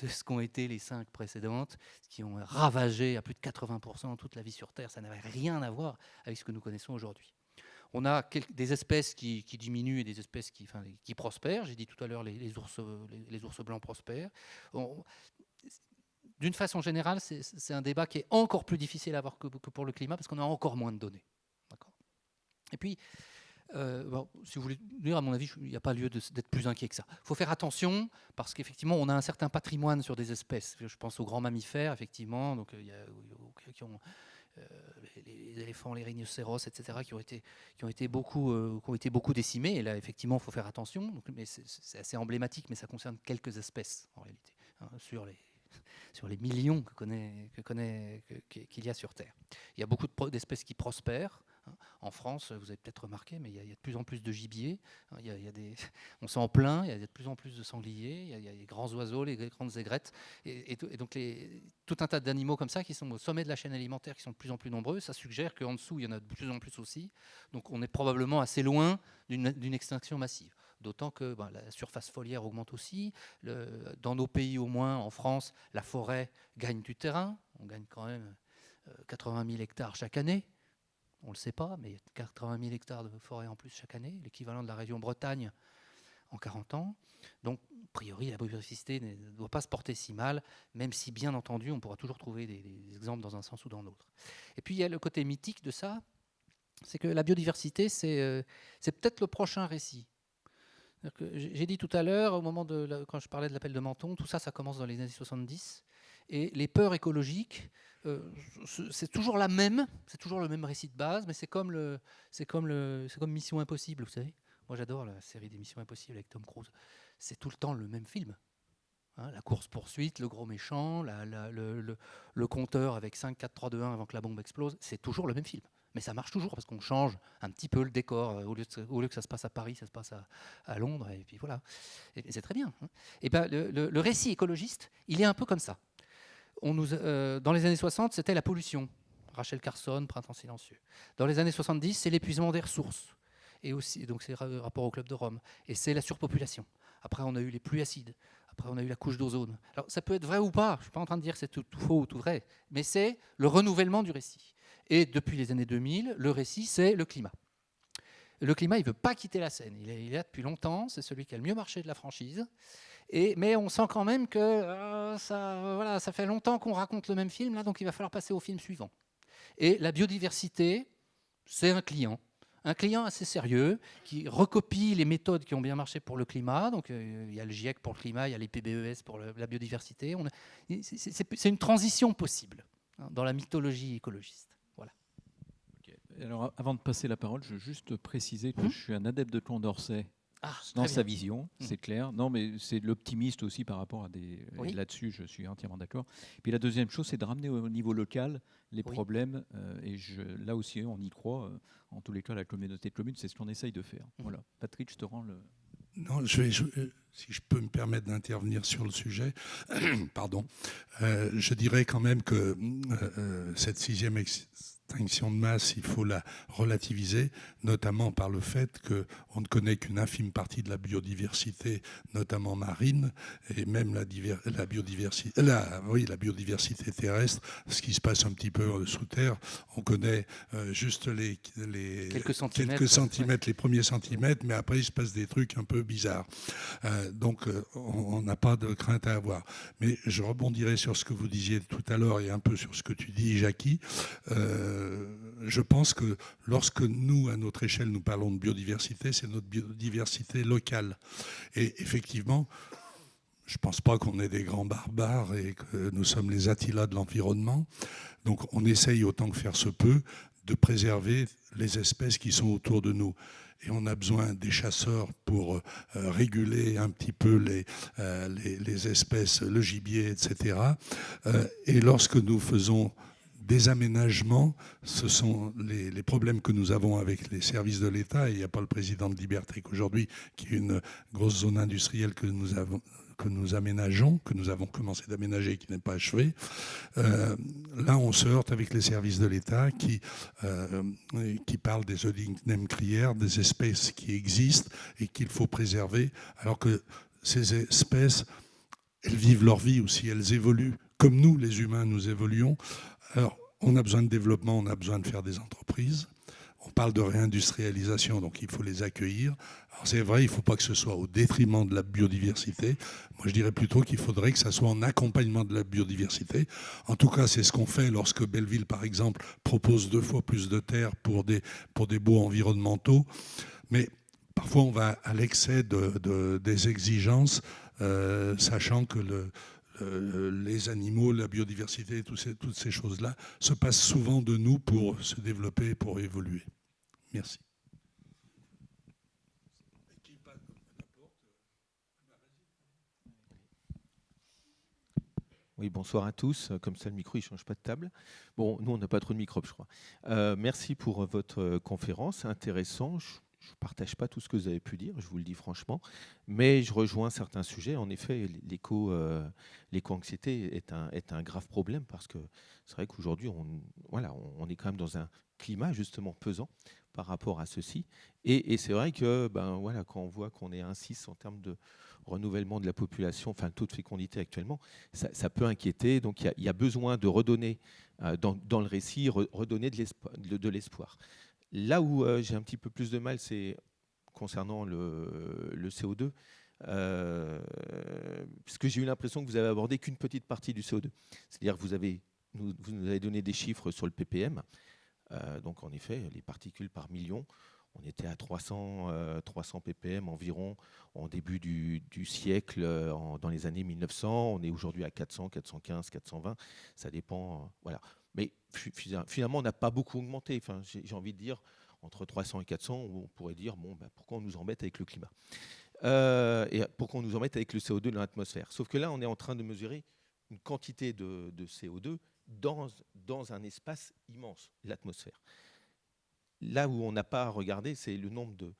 de ce qu'ont été les 5 précédentes, qui ont ravagé à plus de 80% toute la vie sur Terre. Ça n'avait rien à voir avec ce que nous connaissons aujourd'hui. On a des espèces qui diminuent et des espèces qui prospèrent. J'ai dit tout à l'heure, les ours blancs prospèrent. D'une façon générale, c'est un débat qui est encore plus difficile à avoir que pour le climat, parce qu'on a encore moins de données. Et puis, si vous voulez dire, à mon avis, il n'y a pas lieu d'être plus inquiet que ça. Il faut faire attention, parce qu'effectivement, on a un certain patrimoine sur des espèces. Je pense aux grands mammifères, effectivement, donc, qui ont les éléphants, les rhinocéros, etc., qui ont été beaucoup décimés. Et là, effectivement, il faut faire attention. Donc, mais c'est assez emblématique, mais ça concerne quelques espèces, en réalité, sur les millions qu'il y a sur Terre. Il y a beaucoup d'espèces qui prospèrent. En France, vous avez peut-être remarqué, mais il y a de plus en plus de gibier. On s'en plaint, il y a de plus en plus de sangliers, il y a les grands oiseaux, les grandes aigrettes, et donc tout un tas d'animaux comme ça qui sont au sommet de la chaîne alimentaire, qui sont de plus en plus nombreux. Ça suggère qu'en dessous, il y en a de plus en plus aussi. Donc on est probablement assez loin d'une extinction massive. D'autant que la surface foliaire augmente aussi. Dans nos pays, au moins, en France, la forêt gagne du terrain. On gagne quand même 80 000 hectares chaque année. On ne le sait pas, mais il y a 80 000 hectares de forêt en plus chaque année, l'équivalent de la région Bretagne en 40 ans. Donc, a priori, la biodiversité ne doit pas se porter si mal, même si, bien entendu, on pourra toujours trouver des exemples dans un sens ou dans l'autre. Et puis, il y a le côté mythique de ça, c'est que la biodiversité, c'est peut-être le prochain récit. J'ai dit tout à l'heure, quand je parlais de l'appel de Menton, tout ça, ça commence dans les années 70. Et les peurs écologiques, c'est toujours le même récit de base, mais c'est comme Mission Impossible, vous savez. Moi, j'adore la série des Missions Impossibles avec Tom Cruise. C'est tout le temps le même film. La course-poursuite, le gros méchant, le compteur avec 5, 4, 3, 2, 1 avant que la bombe explose, c'est toujours le même film. Mais ça marche toujours parce qu'on change un petit peu le décor. Au lieu que ça se passe à Paris, ça se passe à Londres. Et puis voilà. Et c'est très bien. Et ben, le récit écologiste, il est un peu comme ça. Dans les années 60, c'était la pollution. Rachel Carson, Printemps silencieux. Dans les années 70, c'est l'épuisement des ressources. Et aussi, donc c'est le rapport au Club de Rome. Et c'est la surpopulation. Après, on a eu les pluies acides. Après, on a eu la couche d'ozone. Alors, ça peut être vrai ou pas. Je ne suis pas en train de dire que c'est tout faux ou tout vrai. Mais c'est le renouvellement du récit. Et depuis les années 2000, le récit, c'est le climat. Le climat, il ne veut pas quitter la scène. Il est là depuis longtemps. C'est celui qui a le mieux marché de la franchise. Mais on sent quand même que ça fait longtemps qu'on raconte le même film, là, donc il va falloir passer au film suivant. Et la biodiversité, c'est un client assez sérieux qui recopie les méthodes qui ont bien marché pour le climat. Donc il y a le GIEC pour le climat, il y a les PBES pour la biodiversité. C'est une transition possible dans la mythologie écologiste. Voilà. Okay. Alors, avant de passer la parole, je veux juste préciser que je suis un adepte de Condorcet. Dans sa vision, c'est clair. Non, mais c'est l'optimiste aussi par rapport à des... Oui. Là-dessus, je suis entièrement d'accord. Puis la deuxième chose, c'est de ramener au niveau local les problèmes. Et là aussi, on y croit. En tous les cas, la communauté de communes, c'est ce qu'on essaye de faire. Voilà. Patrick, je te rends le... Non, si je peux me permettre d'intervenir sur le sujet, pardon, je dirais quand même que cette 6e extinction de masse, il faut la relativiser, notamment par le fait qu'on ne connaît qu'une infime partie de la biodiversité, notamment marine, et même la biodiversité terrestre, ce qui se passe un petit peu sous terre. On connaît juste les quelques centimètres, les premiers centimètres, mais après il se passe des trucs un peu bizarres. Donc on n'a pas de crainte à avoir. Mais je rebondirai sur ce que vous disiez tout à l'heure et un peu sur ce que tu dis, Jackie. Je pense que lorsque nous, à notre échelle, nous parlons de biodiversité, c'est notre biodiversité locale. Et effectivement, je ne pense pas qu'on est des grands barbares et que nous sommes les Attila de l'environnement. Donc on essaye autant que faire se peut de préserver les espèces qui sont autour de nous. Et on a besoin des chasseurs pour réguler un petit peu les espèces, le gibier, etc. Et lorsque nous faisons des aménagements, ce sont les problèmes que nous avons avec les services de l'État. Et il n'y a pas le président de Liberté qu'aujourd'hui, qui est une grosse zone industrielle que nous aménageons, que nous avons commencé d'aménager, qui n'est pas achevée. Là, on se heurte avec les services de l'État qui parlent des Oedicnems des espèces qui existent et qu'il faut préserver, alors que ces espèces, elles vivent leur vie aussi, elles évoluent, comme nous, les humains, nous évoluons. Alors, on a besoin de développement, on a besoin de faire des entreprises. On parle de réindustrialisation, donc il faut les accueillir. Alors c'est vrai, il ne faut pas que ce soit au détriment de la biodiversité. Moi, je dirais plutôt qu'il faudrait que ça soit en accompagnement de la biodiversité. En tout cas, c'est ce qu'on fait lorsque Belleville, par exemple, propose 2 fois plus de terre pour des baux environnementaux. Mais parfois, on va à l'excès des exigences, sachant que les animaux, la biodiversité, toutes ces choses-là se passent souvent de nous pour se développer, pour évoluer. Merci. Oui, bonsoir à tous. Comme ça, le micro, il ne change pas de table. Bon, nous, on n'a pas trop de microbes, je crois. Merci pour votre conférence. Intéressant. Je ne partage pas tout ce que vous avez pu dire, je vous le dis franchement, mais je rejoins certains sujets. En effet, l'éco-anxiété est un grave problème parce que c'est vrai qu'aujourd'hui, on est quand même dans un climat justement pesant par rapport à ceci. Et c'est vrai que quand on voit qu'on est à 1,6 en termes de renouvellement de la population, enfin le taux de fécondité actuellement, ça peut inquiéter. Donc il y a besoin de redonner dans le récit, redonner de l'espoir. Là où j'ai un petit peu plus de mal, c'est concernant le CO2, puisque j'ai eu l'impression que vous avez abordé qu'une petite partie du CO2. C'est-à-dire que vous nous avez donné des chiffres sur le ppm. Donc en effet, les particules par million, on était à 300 ppm environ en début du siècle, dans les années 1900. On est aujourd'hui à 400, 415, 420. Ça dépend. Voilà. Mais finalement, on n'a pas beaucoup augmenté. Enfin, j'ai envie de dire, entre 300 et 400, on pourrait dire, pourquoi on nous embête avec le climat et pourquoi on nous embête avec le CO2 dans l'atmosphère. Sauf que là, on est en train de mesurer une quantité de CO2 dans un espace immense, l'atmosphère. Là où on n'a pas regardé, c'est le nombre de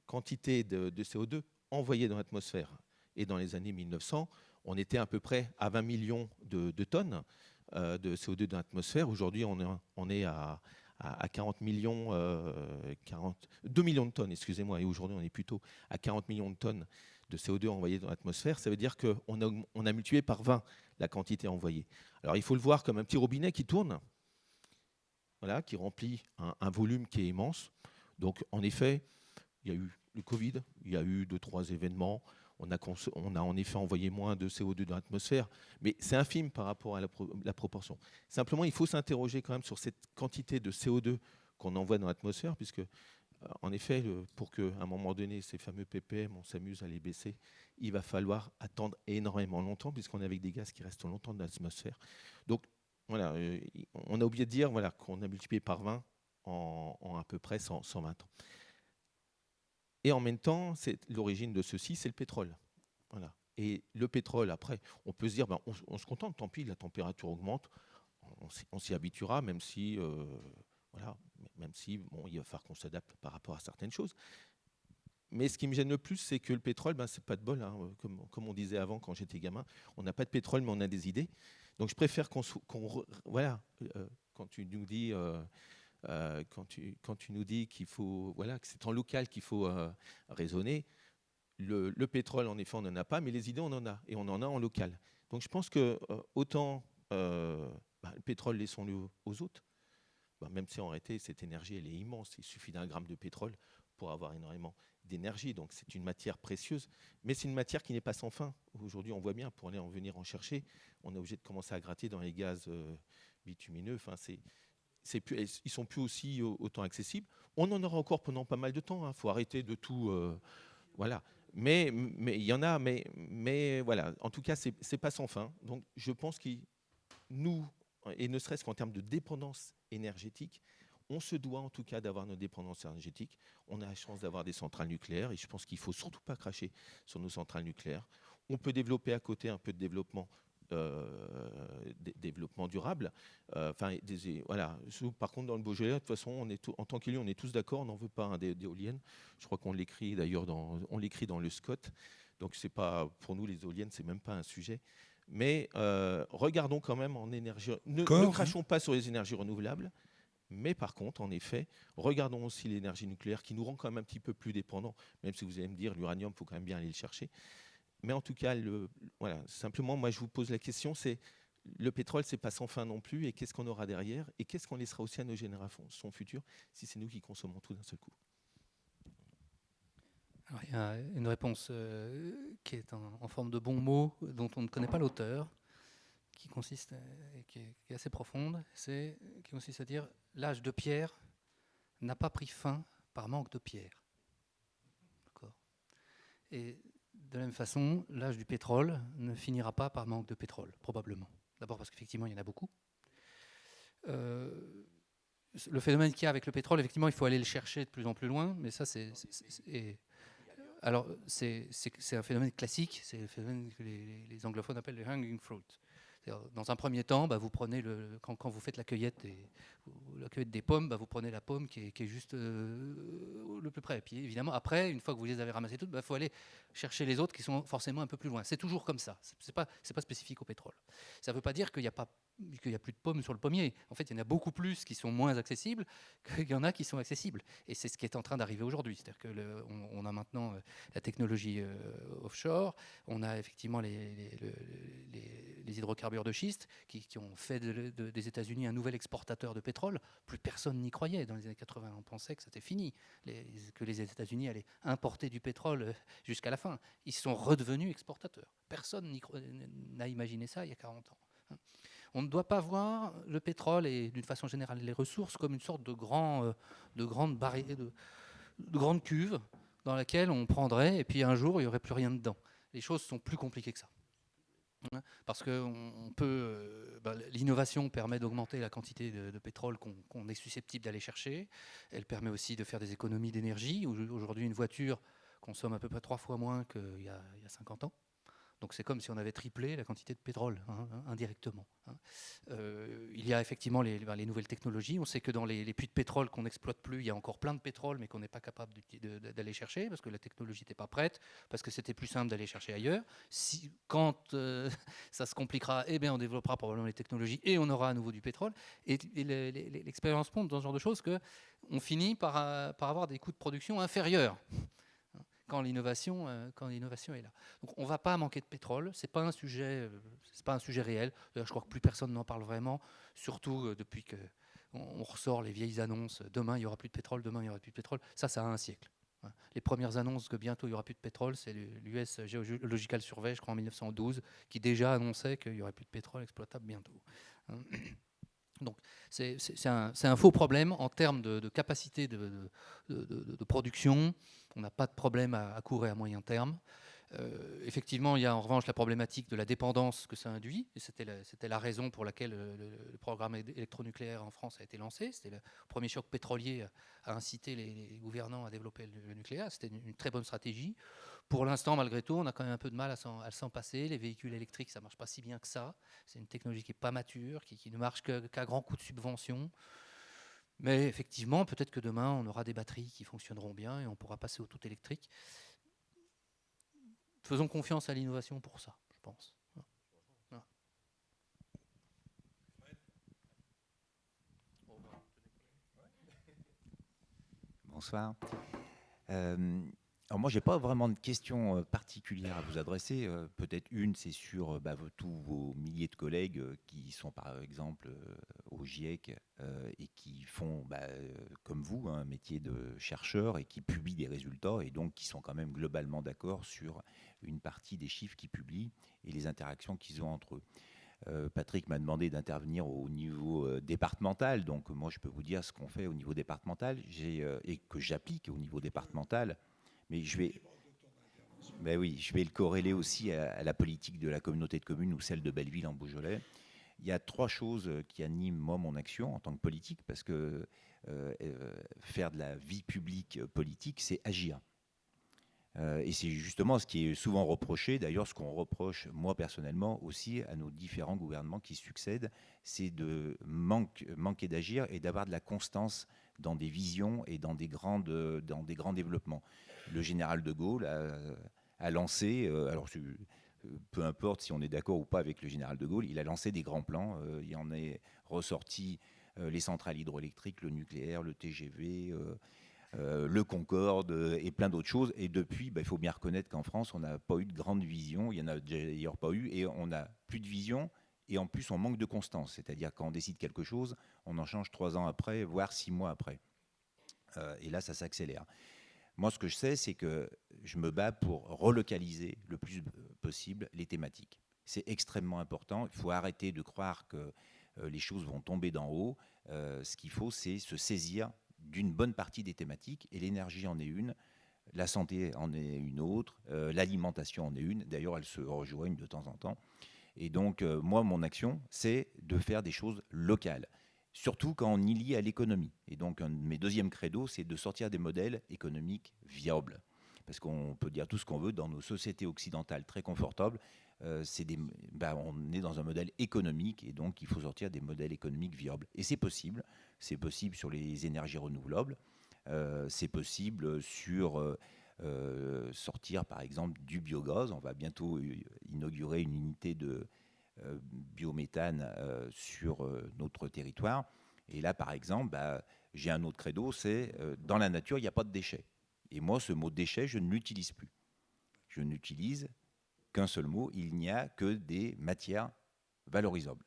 quantités de CO2 envoyées dans l'atmosphère. Et dans les années 1900, on était à peu près à 20 millions de tonnes de CO2 dans l'atmosphère. Aujourd'hui, on est à 40 millions, 2 millions de tonnes, excusez-moi. Et aujourd'hui, on est plutôt à 40 millions de tonnes de CO2 envoyées dans l'atmosphère. Ça veut dire qu'on a multiplié par 20 la quantité envoyée. Alors, il faut le voir comme un petit robinet qui tourne. Voilà, qui remplit un volume qui est immense. Donc, en effet, il y a eu le Covid, il y a eu 2-3 événements. On a en effet envoyé moins de CO2 dans l'atmosphère, mais c'est infime par rapport à la proportion. Simplement, il faut s'interroger quand même sur cette quantité de CO2 qu'on envoie dans l'atmosphère, puisque, en effet, pour qu'à un moment donné, ces fameux ppm, on s'amuse à les baisser, il va falloir attendre énormément longtemps, puisqu'on est avec des gaz qui restent longtemps dans l'atmosphère. Donc, voilà, on a oublié de dire qu'on a multiplié par 20 en à peu près 120 ans. Et en même temps, l'origine de ceci, c'est le pétrole. Voilà. Et le pétrole, après, on peut se dire, on se contente, tant pis, la température augmente, on s'y habituera, même si, il va falloir qu'on s'adapte par rapport à certaines choses. Mais ce qui me gêne le plus, c'est que le pétrole, c'est pas de bol, hein, comme on disait avant quand j'étais gamin, on n'a pas de pétrole, mais on a des idées. Donc je préfère quand tu nous dis, quand tu nous dis qu'il faut, que c'est en local qu'il faut raisonner. Le pétrole, en effet, on n'en a pas, mais les idées, on en a, et on en a en local. Donc je pense que autant le pétrole, laissons-le aux autres, même si en réalité, cette énergie, elle est immense. Il suffit d'un gramme de pétrole pour avoir énormément d'énergie. Donc c'est une matière précieuse, mais c'est une matière qui n'est pas sans fin. Aujourd'hui, on voit bien, pour aller en venir en chercher, on est obligé de commencer à gratter dans les gaz bitumineux. Enfin, ils sont plus aussi autant accessibles. On en aura encore pendant pas mal de temps. Il faut arrêter de tout... voilà. Mais il y en a, mais voilà. En tout cas, c'est pas sans fin. Donc, je pense que nous, et ne serait-ce qu'en termes de dépendance énergétique, on se doit en tout cas d'avoir nos dépendances énergétiques. On a la chance d'avoir des centrales nucléaires et je pense qu'il ne faut surtout pas cracher sur nos centrales nucléaires. On peut développer à côté un peu de développement, développement durable. Voilà. Par contre, dans le Beaujolais, de toute façon, en tant qu'élu, on est tous d'accord, on n'en veut pas d'éoliennes. Je crois qu'on l'écrit d'ailleurs on l'écrit dans le SCOT. Donc, c'est pas, pour nous, les éoliennes, ce n'est même pas un sujet. Mais regardons quand même en énergie. Ne crachons pas sur les énergies renouvelables. Mais par contre, en effet, regardons aussi l'énergie nucléaire qui nous rend quand même un petit peu plus dépendants, même si vous allez me dire l'uranium, il faut quand même bien aller le chercher. Mais en tout cas, voilà, simplement, moi je vous pose la question, c'est le pétrole, c'est pas sans fin non plus, et qu'est-ce qu'on aura derrière, et qu'est-ce qu'on laissera aussi à nos générations futures, si c'est nous qui consommons tout d'un seul coup. Alors, il y a une réponse qui est en forme de bon mot, dont on ne connaît pas l'auteur, qui consiste, qui est assez profonde, qui consiste à dire l'âge de pierre n'a pas pris fin par manque de pierre. D'accord. Et de la même façon, l'âge du pétrole ne finira pas par manque de pétrole, probablement. D'abord parce qu'effectivement, il y en a beaucoup. Le phénomène qu'il y a avec le pétrole, effectivement, il faut aller le chercher de plus en plus loin, mais ça, c'est un phénomène classique, c'est le phénomène que les anglophones appellent le hanging fruit. Dans un premier temps, vous prenez quand vous faites la cueillette des pommes, vous prenez la pomme qui est juste le plus près. Et puis évidemment, après, une fois que vous les avez ramassées toutes, faut aller chercher les autres qui sont forcément un peu plus loin. C'est toujours comme ça. C'est pas spécifique au pétrole. Ça ne veut pas dire qu'il n'y a plus de pommes sur le pommier. En fait, il y en a beaucoup plus qui sont moins accessibles qu'il y en a qui sont accessibles. Et c'est ce qui est en train d'arriver aujourd'hui. C'est-à-dire qu'on a maintenant la technologie offshore, on a effectivement les hydrocarbures de schiste qui ont fait des États-Unis un nouvel exportateur de pétrole. Plus personne n'y croyait. Dans les années 80, on pensait que c'était fini, que les États-Unis allaient importer du pétrole jusqu'à la fin. Ils sont redevenus exportateurs. Personne n'a imaginé ça il y a 40 ans. On ne doit pas voir le pétrole et d'une façon générale les ressources comme une sorte de grande cuve dans laquelle on prendrait et puis un jour il n'y aurait plus rien dedans. Les choses sont plus compliquées que ça. Parce que l'innovation permet d'augmenter la quantité de pétrole qu'on est susceptible d'aller chercher. Elle permet aussi de faire des économies d'énergie. Aujourd'hui, une voiture consomme à peu près 3 fois moins qu'il y a 50 ans. Donc c'est comme si on avait triplé la quantité de pétrole, indirectement. Il y a effectivement les nouvelles technologies. On sait que dans les puits de pétrole qu'on n'exploite plus, il y a encore plein de pétrole, mais qu'on n'est pas capable d'aller chercher, parce que la technologie n'était pas prête, parce que c'était plus simple d'aller chercher ailleurs. Quand ça se compliquera, on développera probablement les technologies et on aura à nouveau du pétrole. Et l'expérience montre dans ce genre de choses qu'on finit par avoir des coûts de production inférieurs. Quand l'innovation est là. Donc on ne va pas manquer de pétrole, c'est pas un sujet réel. D'ailleurs, je crois que plus personne n'en parle vraiment, surtout depuis qu'on ressort les vieilles annonces. Demain, il n'y aura plus de pétrole, demain, il n'y aura plus de pétrole. Ça a un siècle. Les premières annonces que bientôt il n'y aura plus de pétrole, c'est l'US Geological Survey, je crois en 1912, qui déjà annonçait qu'il n'y aurait plus de pétrole exploitable bientôt. Donc c'est un faux problème en termes de capacité de production. On n'a pas de problème à court et à moyen terme. Effectivement, il y a en revanche la problématique de la dépendance que ça induit. Et c'était la raison pour laquelle le programme électronucléaire en France a été lancé. C'était le premier choc pétrolier à inciter les gouvernants à développer le nucléaire. C'était une très bonne stratégie. Pour l'instant, malgré tout, on a quand même un peu de mal à s'en passer. Les véhicules électriques, ça ne marche pas si bien que ça. C'est une technologie qui n'est pas mature, qui ne marche qu'à grand coup de subvention. Mais effectivement, peut-être que demain, on aura des batteries qui fonctionneront bien et on pourra passer au tout électrique. Faisons confiance à l'innovation pour ça, je pense. Voilà. Bonsoir. Alors moi, j'ai pas vraiment de questions particulières à vous adresser. Peut-être une, c'est sur tous vos milliers de collègues qui sont par exemple au GIEC et qui font, comme vous, un métier de chercheur et qui publient des résultats et donc qui sont quand même globalement d'accord sur une partie des chiffres qu'ils publient et les interactions qu'ils ont entre eux. Patrick m'a demandé d'intervenir au niveau départemental, donc moi je peux vous dire ce qu'on fait au niveau départemental et que j'applique au niveau départemental. Mais je vais... Ben oui, je vais le corréler aussi à la politique de la communauté de communes ou celle de Belleville en Beaujolais. Il y a 3 choses qui animent moi mon action en tant que politique, parce que faire de la vie publique politique, c'est agir. Et c'est justement ce qui est souvent reproché, d'ailleurs ce qu'on reproche moi personnellement aussi à nos différents gouvernements qui succèdent, c'est de manquer d'agir et d'avoir de la constance dans des visions et dans des grands développements. Le général de Gaulle a lancé, peu importe si on est d'accord ou pas avec le général de Gaulle, il a lancé des grands plans, il en est ressorti les centrales hydroélectriques, le nucléaire, le TGV, le Concorde et plein d'autres choses. Et depuis, il faut bien reconnaître qu'en France, on n'a pas eu de grande vision. Il n'y en a d'ailleurs pas eu. Et on n'a plus de vision. Et en plus, on manque de constance. C'est-à-dire, quand on décide quelque chose, on en change 3 ans après, voire 6 mois après. Et là, ça s'accélère. Moi, ce que je sais, c'est que je me bats pour relocaliser le plus possible les thématiques. C'est extrêmement important. Il faut arrêter de croire que les choses vont tomber d'en haut. Ce qu'il faut, c'est se saisir d'une bonne partie des thématiques, et l'énergie en est une, la santé en est une autre, l'alimentation en est une, d'ailleurs elles se rejoignent de temps en temps. Et donc moi, mon action, c'est de faire des choses locales, surtout quand on y lie à l'économie. Et donc mes deuxièmes credos, c'est de sortir des modèles économiques viables. Parce qu'on peut dire tout ce qu'on veut, dans nos sociétés occidentales très confortables, on est dans un modèle économique, et donc il faut sortir des modèles économiques viables. Et c'est possible sur les énergies renouvelables, c'est possible sur sortir par exemple du biogaz. On va bientôt inaugurer une unité de biométhane sur notre territoire. Et là par exemple, j'ai un autre credo, c'est dans la nature il n'y a pas de déchets. Et moi ce mot déchet, je ne l'utilise plus. Je n'utilise qu'un seul mot, il n'y a que des matières valorisables.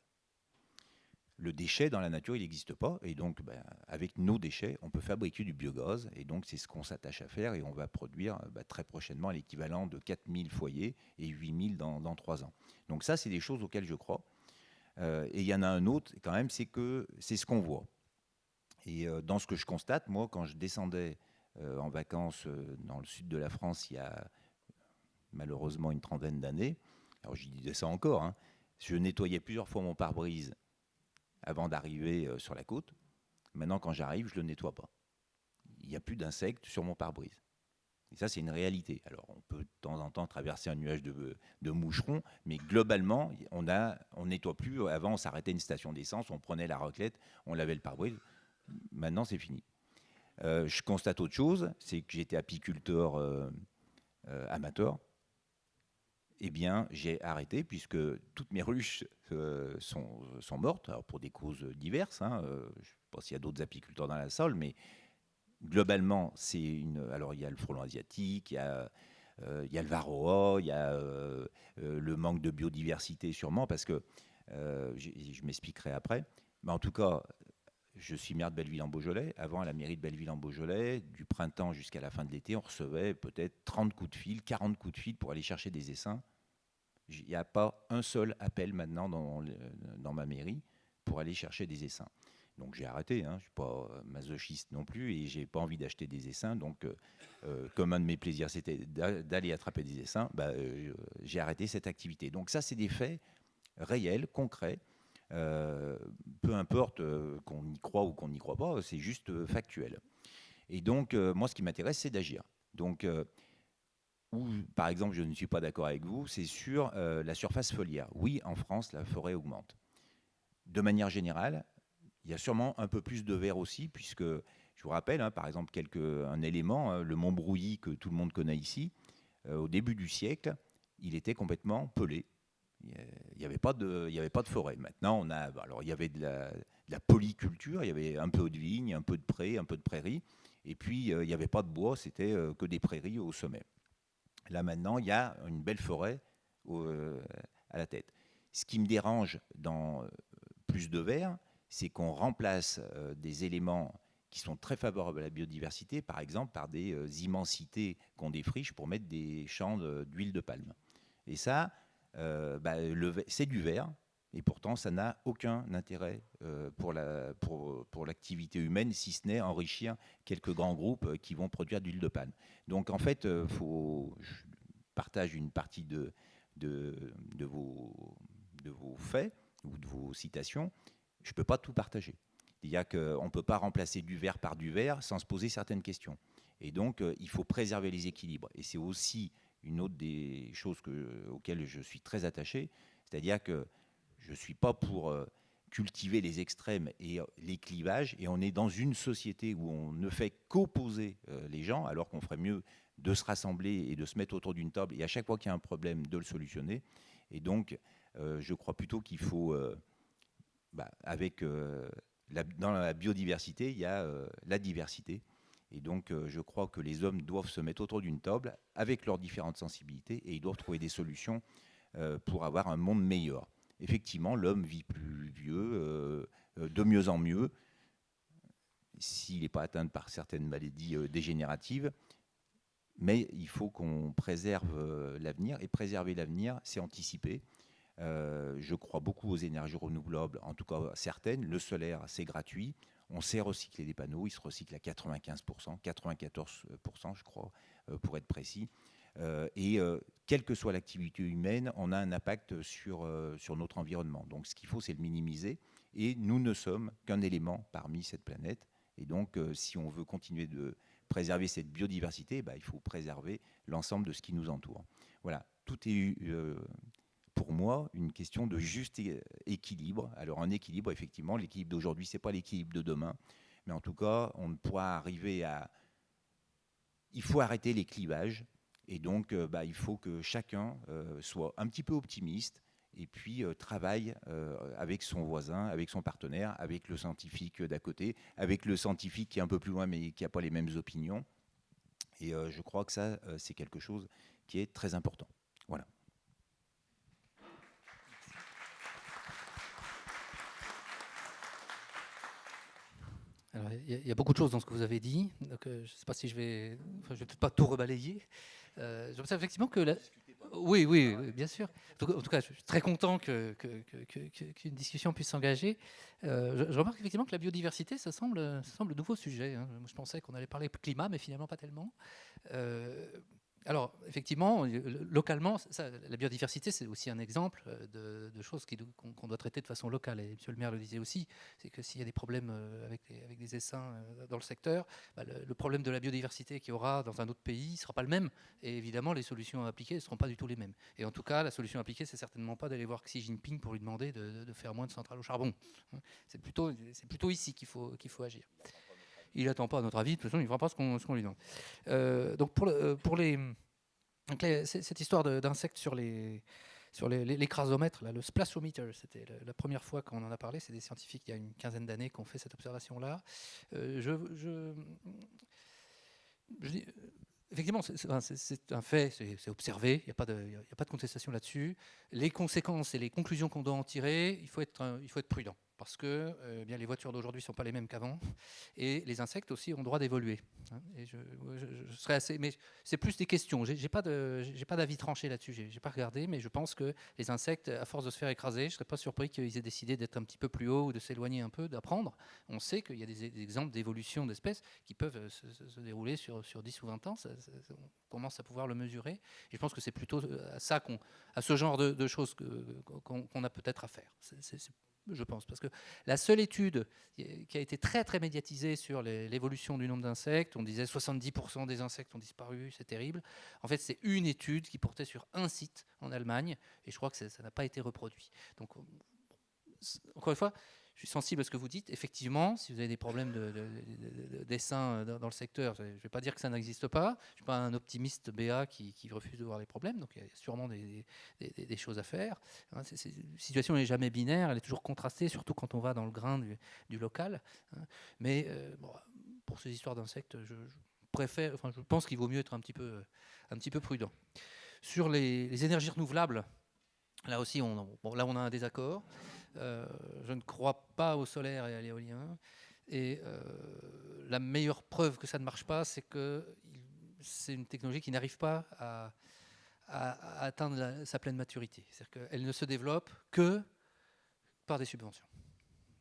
Le déchet dans la nature, il n'existe pas. Et donc, avec nos déchets, on peut fabriquer du biogaz. Et donc, c'est ce qu'on s'attache à faire. Et on va produire très prochainement l'équivalent de 4000 foyers et 8000 dans 3 ans. Donc ça, c'est des choses auxquelles je crois. Et il y en a un autre, quand même, c'est que c'est ce qu'on voit. Et dans ce que je constate, moi, quand je descendais en vacances dans le sud de la France il y a malheureusement une trentaine d'années, alors je disais ça encore, hein, je nettoyais plusieurs fois mon pare-brise avant d'arriver sur la côte. Maintenant, quand j'arrive, je ne le nettoie pas. Il n'y a plus d'insectes sur mon pare-brise. Et ça, c'est une réalité. Alors, on peut de temps en temps traverser un nuage de moucherons, mais globalement, on ne nettoie plus. Avant, on s'arrêtait à une station d'essence, on prenait la raclette, on lavait le pare-brise. Maintenant, c'est fini. Je constate autre chose, c'est que j'étais apiculteur amateur. Eh bien, j'ai arrêté puisque toutes mes ruches sont mortes, alors pour des causes diverses. Je ne sais pas s'il y a d'autres apiculteurs dans la salle, mais globalement, alors il y a le frelon asiatique, il y a le varroa, il y a le manque de biodiversité sûrement, parce que je m'expliquerai après. Mais en tout cas, je suis maire de Belleville-en-Beaujolais. Avant, à la mairie de Belleville-en-Beaujolais, du printemps jusqu'à la fin de l'été, on recevait peut-être 30 coups de fil, 40 coups de fil pour aller chercher des essaims. Il n'y a pas un seul appel maintenant dans ma mairie pour aller chercher des essaims. Donc j'ai arrêté, je ne suis pas masochiste non plus, et je n'ai pas envie d'acheter des essaims. Donc comme un de mes plaisirs c'était d'aller attraper des essaims, j'ai arrêté cette activité. Donc ça, c'est des faits réels, concrets. Peu importe qu'on y croit ou qu'on n'y croit pas, c'est juste factuel. Et donc, moi, ce qui m'intéresse, c'est d'agir. Donc, où, par exemple, je ne suis pas d'accord avec vous, c'est sur la surface foliaire. Oui, en France, la forêt augmente. De manière générale, il y a sûrement un peu plus de verre aussi, puisque, je vous rappelle, par exemple, un élément, le mont Brouilly, que tout le monde connaît ici, au début du siècle, il était complètement pelé. Il n'y avait pas de forêt. Maintenant, il y avait de la polyculture, il y avait un peu de vigne, un peu de pré, un peu de prairie, et puis il n'y avait pas de bois, c'était que des prairies au sommet. Là maintenant, il y a une belle forêt à la tête. Ce qui me dérange dans plus de verre, c'est qu'on remplace des éléments qui sont très favorables à la biodiversité, par exemple par des immensités qu'on défriche pour mettre des champs d'huile de palme. Et ça, c'est du verre, et pourtant ça n'a aucun intérêt pour l'activité humaine, si ce n'est enrichir quelques grands groupes qui vont produire de l'huile de palme. Donc en fait, partage une partie de vos faits ou de vos citations, je ne peux pas tout partager. Il y a qu'on ne peut pas remplacer du verre par du verre sans se poser certaines questions. Et donc, il faut préserver les équilibres. Et c'est aussi une autre des choses auxquelles je suis très attaché, c'est-à-dire que je ne suis pas pour cultiver les extrêmes et les clivages, et on est dans une société où on ne fait qu'opposer les gens, alors qu'on ferait mieux de se rassembler et de se mettre autour d'une table, et à chaque fois qu'il y a un problème, de le solutionner. Et donc, je crois plutôt qu'il faut, dans la biodiversité, il y a la diversité. Et donc, je crois que les hommes doivent se mettre autour d'une table avec leurs différentes sensibilités et ils doivent trouver des solutions pour avoir un monde meilleur. Effectivement, l'homme vit plus vieux, de mieux en mieux, s'il n'est pas atteint par certaines maladies dégénératives. Mais il faut qu'on préserve l'avenir. Et préserver l'avenir, c'est anticiper. Je crois beaucoup aux énergies renouvelables, en tout cas certaines. Le solaire, c'est gratuit. On sait recycler les panneaux, ils se recyclent à 95%, 94% je crois, pour être précis. Quelle que soit l'activité humaine, on a un impact sur notre environnement. Donc ce qu'il faut, c'est le minimiser. Et nous ne sommes qu'un élément parmi cette planète. Et donc, si on veut continuer de préserver cette biodiversité, il faut préserver l'ensemble de ce qui nous entoure. Voilà, tout est... pour moi, une question de juste équilibre. Alors un équilibre, effectivement, l'équilibre d'aujourd'hui, ce n'est pas l'équilibre de demain, mais en tout cas, on ne pourra arriver à... Il faut arrêter les clivages, et donc il faut que chacun soit un petit peu optimiste, et puis travaille avec son voisin, avec son partenaire, avec le scientifique d'à côté, avec le scientifique qui est un peu plus loin, mais qui n'a pas les mêmes opinions. Et je crois que ça, c'est quelque chose qui est très important. Voilà. Alors, il y a beaucoup de choses dans ce que vous avez dit. Donc, je ne sais pas si je vais peut-être pas tout rebalayer. J'observe effectivement que oui, bien sûr. En tout cas, je suis très content qu'une discussion puisse s'engager. Je remarque effectivement que la biodiversité, ça semble un nouveau sujet. Hein. Moi, je pensais qu'on allait parler climat, mais finalement pas tellement. Alors, effectivement, localement, la biodiversité, c'est aussi un exemple de choses qu'on doit traiter de façon locale. Et M. le maire le disait aussi, c'est que s'il y a des problèmes avec des essaims dans le secteur, le problème de la biodiversité qu'il y aura dans un autre pays ne sera pas le même. Et évidemment, les solutions à appliquer ne seront pas du tout les mêmes. Et en tout cas, la solution à appliquer, c'est certainement pas d'aller voir Xi Jinping pour lui demander de faire moins de centrales au charbon. C'est plutôt ici qu'il faut agir. Il n'attend pas notre avis, de toute façon, il ne fera pas ce qu'on lui demande. Donc cette histoire d'insectes sur les crasomètres, là, le splashometer, c'était la première fois qu'on en a parlé. C'est des scientifiques il y a une quinzaine d'années qui ont fait cette observation-là. Effectivement, c'est un fait, c'est observé, il n'y a pas de contestation là-dessus. Les conséquences et les conclusions qu'on doit en tirer, il faut être prudent. Parce que bien, les voitures d'aujourd'hui ne sont pas les mêmes qu'avant. Et les insectes aussi ont droit d'évoluer. Et je serais assez... Mais c'est plus des questions. Je n'ai pas d'avis tranché là-dessus. Je n'ai pas regardé, mais je pense que les insectes, à force de se faire écraser, je ne serais pas surpris qu'ils aient décidé d'être un petit peu plus haut ou de s'éloigner un peu, d'apprendre. On sait qu'il y a des exemples d'évolution d'espèces qui peuvent se dérouler sur 10 ou 20 ans. On commence à pouvoir le mesurer. Et je pense que c'est plutôt à ce genre de choses qu'on a peut-être à faire. Je pense, parce que la seule étude qui a été très très médiatisée sur l'évolution du nombre d'insectes, on disait 70% des insectes ont disparu, c'est terrible. En fait, c'est une étude qui portait sur un site en Allemagne, et je crois que ça n'a pas été reproduit. Donc, encore une fois, je suis sensible à ce que vous dites. Effectivement, si vous avez des problèmes d'essaim dans le secteur, je ne vais pas dire que ça n'existe pas. Je ne suis pas un optimiste BA qui refuse de voir les problèmes. Donc il y a sûrement des choses à faire. La situation n'est jamais binaire, elle est toujours contrastée, surtout quand on va dans le grain du local. Mais pour ces histoires d'insectes, je pense qu'il vaut mieux être un petit peu prudent. Sur les énergies renouvelables, là aussi, on a un désaccord. Je ne crois pas au solaire et à l'éolien. Et la meilleure preuve que ça ne marche pas, c'est que c'est une technologie qui n'arrive pas à atteindre sa pleine maturité. C'est-à-dire qu'elle ne se développe que par des subventions.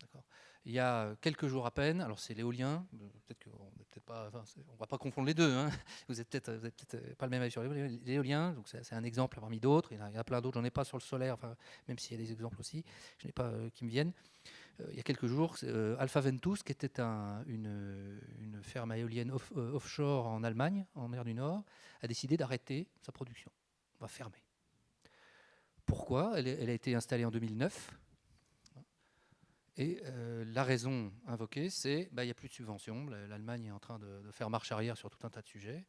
D'accord ? il y a quelques jours à peine, alors c'est l'éolien, peut-être qu'on ne va pas confondre les deux, hein. Vous n'êtes peut-être pas le même avis sur l'éolien, donc c'est un exemple parmi d'autres, il y en a plein d'autres, j'en ai pas sur le solaire, enfin, même s'il y a des exemples aussi, je n'ai pas qui me viennent. Il y a quelques jours, Alpha Ventus, qui était une ferme éolienne offshore en Allemagne, en mer du Nord, a décidé d'arrêter sa production, on va fermer. Pourquoi ? Elle a été installée en 2009. Et la raison invoquée, c'est qu'il n'y a plus de subventions. L'Allemagne est en train de faire marche arrière sur tout un tas de sujets.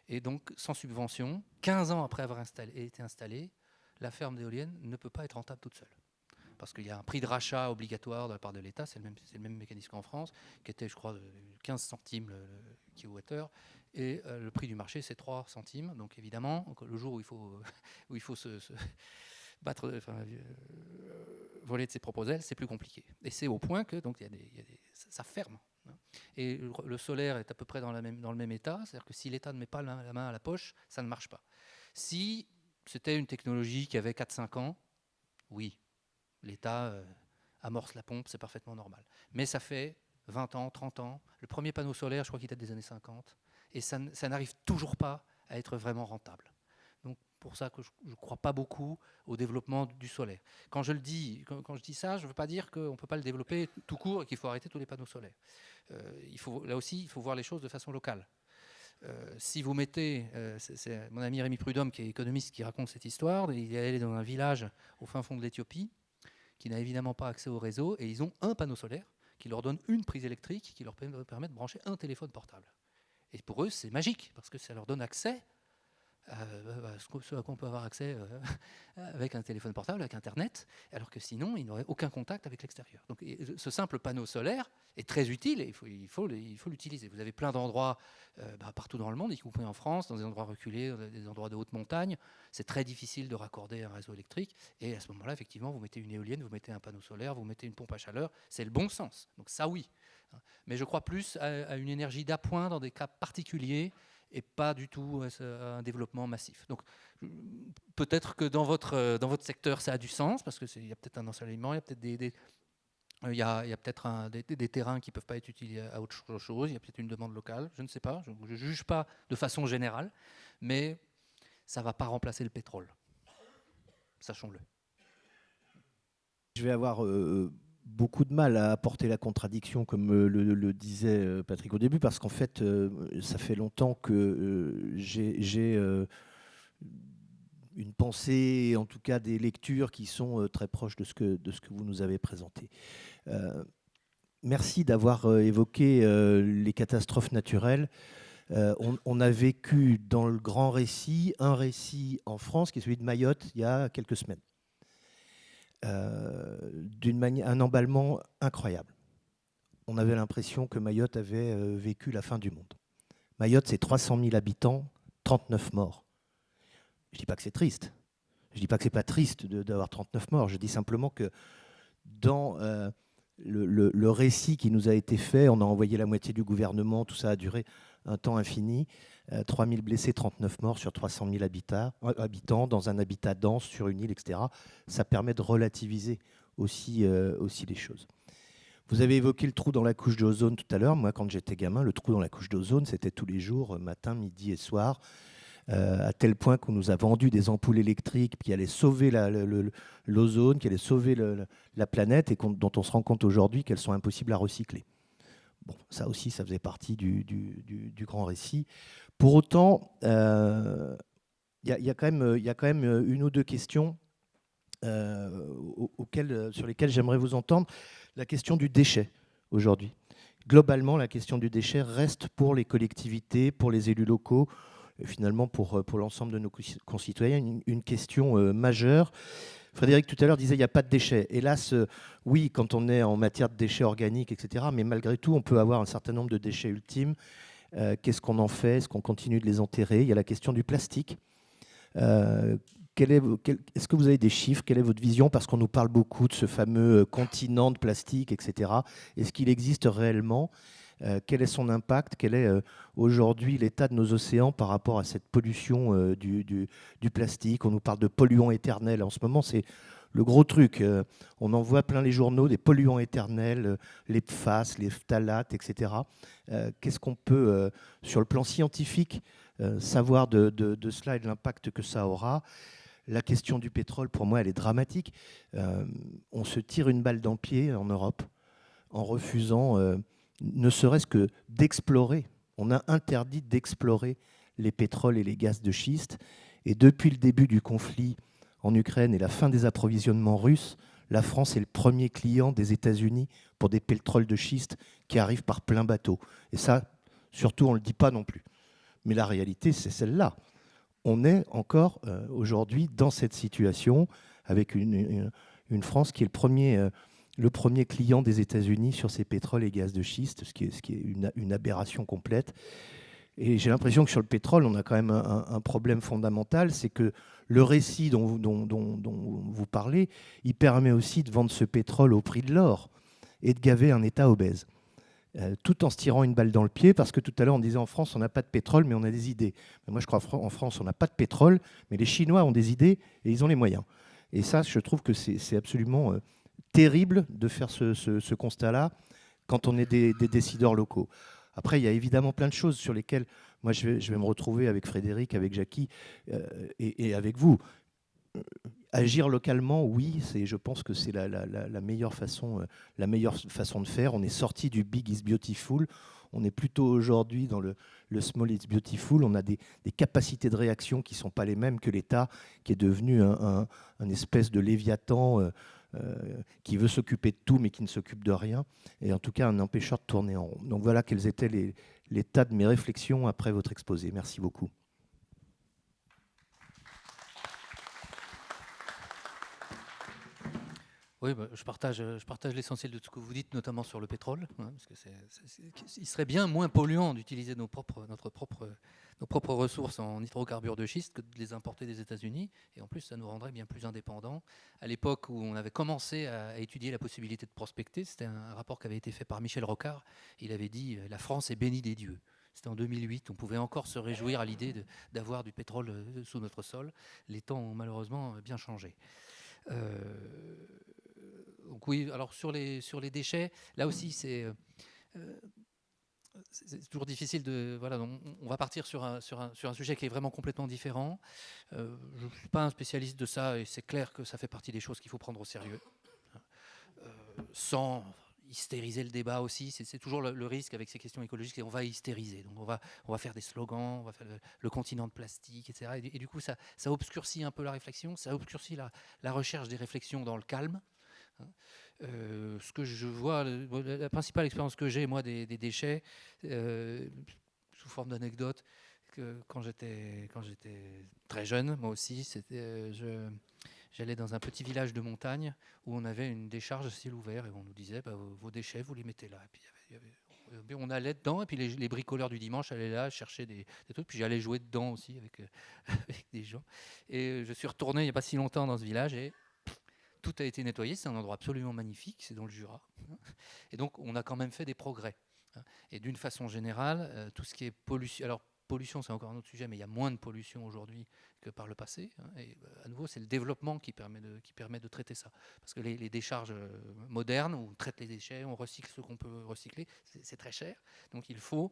Et donc, sans subvention, 15 ans après avoir été installée, la ferme d'éoliennes ne peut pas être rentable toute seule. Parce qu'il y a un prix de rachat obligatoire de la part de l'État, c'est le même mécanisme qu'en France, qui était, je crois, de 15 centimes le kilowattheure. Et le prix du marché, c'est 3 centimes. Donc évidemment, le jour où il faut se voler de ses propres ailes, c'est plus compliqué. Et c'est au point que donc, ça ferme. Et le solaire est à peu près dans le même état, c'est-à-dire que si l'État ne met pas la main à la poche, ça ne marche pas. Si c'était une technologie qui avait 4-5 ans, oui, l'État amorce la pompe, c'est parfaitement normal. Mais ça fait 20 ans, 30 ans. Le premier panneau solaire, je crois qu'il date des années 50. Et ça n'arrive toujours pas à être vraiment rentable. Donc, pour ça que je ne crois pas beaucoup au développement du solaire. Quand je dis ça, je ne veux pas dire qu'on ne peut pas le développer tout court et qu'il faut arrêter tous les panneaux solaires. Là aussi, il faut voir les choses de façon locale. Si vous mettez, c'est mon ami Rémi Prudhomme, qui est économiste, qui raconte cette histoire. Il est allé dans un village au fin fond de l'Éthiopie, qui n'a évidemment pas accès au réseau, et ils ont un panneau solaire qui leur donne une prise électrique qui leur permet de brancher un téléphone portable. Et pour eux, c'est magique, parce que ça leur donne accès à ce à quoi on peut avoir accès avec un téléphone portable, avec Internet, alors que sinon, ils n'auraient aucun contact avec l'extérieur. Donc ce simple panneau solaire est très utile et il faut l'utiliser. Vous avez plein d'endroits partout dans le monde, y compris en France, dans des endroits reculés, des endroits de haute montagne. C'est très difficile de raccorder un réseau électrique. Et à ce moment-là, effectivement, vous mettez une éolienne, vous mettez un panneau solaire, vous mettez une pompe à chaleur. C'est le bon sens. Donc ça, oui. Mais je crois plus à une énergie d'appoint dans des cas particuliers et pas du tout un développement massif. Donc peut-être que dans votre secteur, ça a du sens, parce qu'il y a peut-être un ensoleillement, il y a peut-être il y a peut-être des terrains qui ne peuvent pas être utilisés à autre chose, il y a peut-être une demande locale, je ne sais pas, je ne juge pas de façon générale, mais ça ne va pas remplacer le pétrole. Sachons-le. Je vais avoir beaucoup de mal à apporter la contradiction, comme le disait Patrick au début, parce qu'en fait, ça fait longtemps que j'ai une pensée, en tout cas des lectures qui sont très proches de ce que vous nous avez présenté. Merci d'avoir évoqué les catastrophes naturelles. On a vécu dans le grand récit, un récit en France qui est celui de Mayotte il y a quelques semaines. Un emballement incroyable. On avait l'impression que Mayotte avait vécu la fin du monde. Mayotte, c'est 300 000 habitants, 39 morts. Je ne dis pas que c'est triste. Je ne dis pas que ce n'est pas triste d'avoir 39 morts. Je dis simplement que dans le récit qui nous a été fait, on a envoyé la moitié du gouvernement, tout ça a duré un temps infini. 3 000 blessés, 39 morts sur 300 000 habitants, dans un habitat dense, sur une île, etc. Ça permet de relativiser aussi les choses. Vous avez évoqué le trou dans la couche d'ozone tout à l'heure. Moi, quand j'étais gamin, le trou dans la couche d'ozone, c'était tous les jours, matin, midi et soir, à tel point qu'on nous a vendu des ampoules électriques qui allaient sauver l'ozone, qui allaient sauver la planète, et dont on se rend compte aujourd'hui qu'elles sont impossibles à recycler. Bon, ça aussi, ça faisait partie du grand récit. Pour autant, il y a quand même une ou deux questions sur lesquelles j'aimerais vous entendre. La question du déchet, aujourd'hui. Globalement, la question du déchet reste pour les collectivités, pour les élus locaux, et finalement pour l'ensemble de nos concitoyens, une question majeure. Frédéric, tout à l'heure, disait qu'il n'y a pas de déchets. Hélas, oui, quand on est en matière de déchets organiques, etc., mais malgré tout, on peut avoir un certain nombre de déchets ultimes. Qu'est-ce qu'on en fait? Est-ce qu'on continue de les enterrer? Il y a la question du plastique. Est-ce que vous avez des chiffres? Quelle est votre vision? Parce qu'on nous parle beaucoup de ce fameux continent de plastique, etc. Est-ce qu'il existe réellement? Quel est son impact? Quel est aujourd'hui l'état de nos océans par rapport à cette pollution du plastique? On nous parle de polluants éternels. En ce moment, c'est le gros truc. On en voit plein les journaux, des polluants éternels, les PFAS, les phtalates, etc. Qu'est-ce qu'on peut, sur le plan scientifique, savoir de cela et de l'impact que ça aura? La question du pétrole, pour moi, elle est dramatique. On se tire une balle dans le pied en Europe en refusant, ne serait-ce que d'explorer. On a interdit d'explorer les pétroles et les gaz de schiste. Et depuis le début du conflit en Ukraine et la fin des approvisionnements russes, la France est le premier client des États-Unis pour des pétroles de schiste qui arrivent par plein bateau. Et ça, surtout, on ne le dit pas non plus. Mais la réalité, c'est celle-là. On est encore aujourd'hui dans cette situation avec une France qui est le premier client des États-Unis sur ces pétroles et gaz de schiste, ce qui est une aberration complète. Et j'ai l'impression que sur le pétrole, on a quand même un problème fondamental, c'est que le récit dont vous parlez, il permet aussi de vendre ce pétrole au prix de l'or et de gaver un État obèse. Tout en se tirant une balle dans le pied, parce que tout à l'heure on disait en France on n'a pas de pétrole mais on a des idées. Mais moi je crois qu'en France on n'a pas de pétrole, mais les Chinois ont des idées et ils ont les moyens. Et ça, je trouve que c'est absolument terrible de faire ce constat-là quand on est des décideurs locaux. Après, il y a évidemment plein de choses sur lesquelles moi je vais me retrouver avec Frédéric, avec Jackie et avec vous. Agir localement, oui, je pense que c'est la meilleure façon de faire. On est sorti du Big is Beautiful. On est plutôt aujourd'hui dans le Small is Beautiful. On a des capacités de réaction qui ne sont pas les mêmes que l'État, qui est devenu un espèce de léviathan qui veut s'occuper de tout, mais qui ne s'occupe de rien. Et en tout cas, un empêcheur de tourner en rond. Donc voilà quels étaient l'état de mes réflexions après votre exposé. Merci beaucoup. Oui, je partage l'essentiel de ce que vous dites, notamment sur le pétrole, hein, parce que il serait bien moins polluant d'utiliser nos propres ressources en hydrocarbures de schiste que de les importer des États-Unis. Et en plus, ça nous rendrait bien plus indépendants. À l'époque où on avait commencé à étudier la possibilité de prospecter, c'était un rapport qui avait été fait par Michel Rocard. Il avait dit « La France est bénie des dieux ». C'était en 2008. On pouvait encore se réjouir à l'idée d'avoir du pétrole sous notre sol. Les temps ont malheureusement bien changé. Donc oui, alors sur les déchets, là aussi c'est toujours difficile de... Voilà, on va partir sur un sujet qui est vraiment complètement différent. Je ne suis pas un spécialiste de ça et c'est clair que ça fait partie des choses qu'il faut prendre au sérieux. Sans hystériser le débat aussi, c'est toujours le risque avec ces questions écologiques, c'est qu'on va hystériser. Donc on va faire des slogans, on va faire le continent de plastique, etc. Et du coup, ça obscurcit un peu la réflexion, ça obscurcit la recherche des réflexions dans le calme. Ce que je vois, la principale expérience que j'ai, moi, des déchets, sous forme d'anecdote, que quand j'étais très jeune, moi aussi, j'allais dans un petit village de montagne où on avait une décharge à ciel ouvert et on nous disait vos déchets, vous les mettez là. Et puis, on allait dedans et puis les bricoleurs du dimanche allaient là chercher des trucs. Puis j'allais jouer dedans aussi avec des gens. Et je suis retourné il n'y a pas si longtemps dans ce village et tout a été nettoyé, c'est un endroit absolument magnifique, c'est dans le Jura. Et donc, on a quand même fait des progrès. Et d'une façon générale, tout ce qui est pollution... Alors, pollution, c'est encore un autre sujet, mais il y a moins de pollution aujourd'hui que par le passé. Et à nouveau, c'est le développement qui permet de traiter ça. Parce que les décharges modernes, où on traite les déchets, on recycle ce qu'on peut recycler, c'est très cher. Donc, il faut...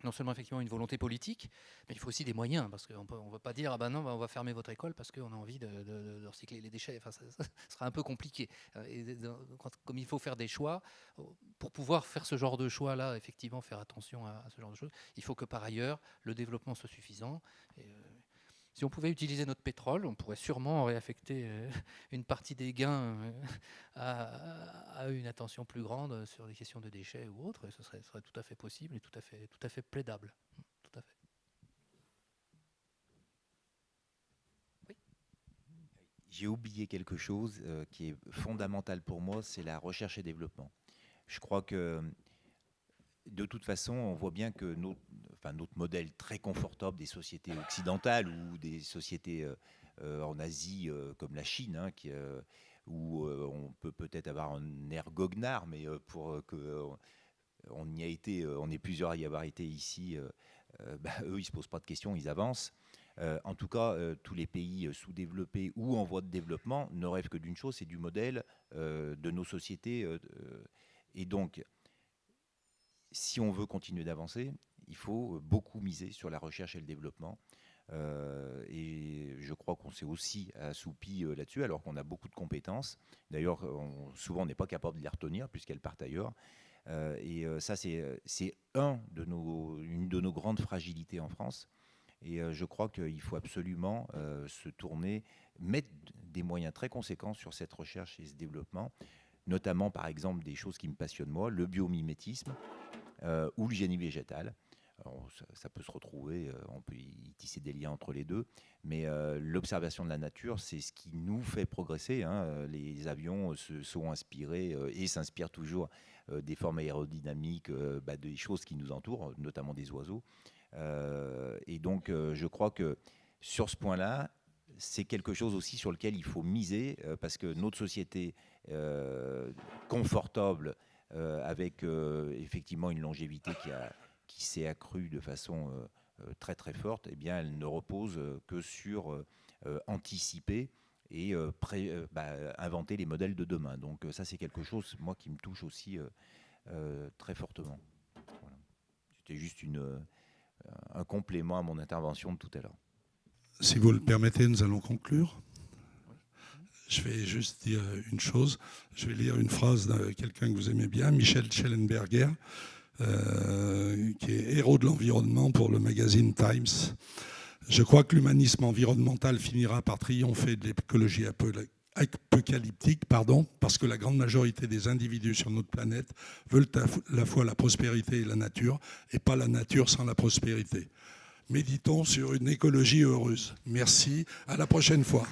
non seulement effectivement une volonté politique, mais il faut aussi des moyens, parce qu'on ne va pas dire non, on va fermer votre école parce qu'on a envie de recycler les déchets. Enfin, ça sera un peu compliqué. Et comme il faut faire des choix, pour pouvoir faire ce genre de choix-là, effectivement faire attention à ce genre de choses, il faut que par ailleurs le développement soit suffisant. Si on pouvait utiliser notre pétrole, on pourrait sûrement réaffecter une partie des gains à une attention plus grande sur des questions de déchets ou autres. Et ce serait tout à fait possible et tout à fait plaidable. Tout à fait. Oui. J'ai oublié quelque chose qui est fondamental pour moi, c'est la recherche et développement. Je crois que de toute façon, on voit bien que notre modèle très confortable des sociétés occidentales ou des sociétés en Asie comme la Chine, où on peut peut-être avoir un air goguenard, mais pour que on y a été, on est plusieurs à y avoir été ici, eux ils se posent pas de questions, ils avancent. En tout cas, tous les pays sous-développés ou en voie de développement ne rêvent que d'une chose, c'est du modèle de nos sociétés. Et donc, si on veut continuer d'avancer, il faut beaucoup miser sur la recherche et le développement. Et je crois qu'on s'est aussi assoupi là-dessus, alors qu'on a beaucoup de compétences. D'ailleurs, souvent, on n'est pas capable de les retenir puisqu'elles partent ailleurs. Ça, c'est une de nos grandes fragilités en France. Et je crois qu'il faut absolument se tourner, mettre des moyens très conséquents sur cette recherche et ce développement, notamment, par exemple, des choses qui me passionnent moi, le biomimétisme ou le génie végétal. Alors, ça peut se retrouver, on peut y tisser des liens entre les deux, mais l'observation de la nature, c'est ce qui nous fait progresser. Hein. Les avions se sont inspirés et s'inspirent toujours des formes aérodynamiques, des choses qui nous entourent, notamment des oiseaux. Et donc, je crois que sur ce point-là, c'est quelque chose aussi sur lequel il faut miser, parce que notre société confortable, avec effectivement une longévité qui s'est accrue de façon très très forte, eh bien, elle ne repose que sur anticiper et inventer les modèles de demain. Donc ça, c'est quelque chose, moi, qui me touche aussi très fortement. Voilà. C'était juste un complément à mon intervention de tout à l'heure. Si vous le permettez, nous allons conclure. Je vais juste dire une chose. Je vais lire une phrase de quelqu'un que vous aimez bien, Michel Schellenberger, qui est héros de l'environnement pour le magazine Times. Je crois que l'humanisme environnemental finira par triompher de l'écologie apocalyptique, parce que la grande majorité des individus sur notre planète veulent à la fois la prospérité et la nature, et pas la nature sans la prospérité. Méditons sur une écologie heureuse. Merci, à la prochaine fois.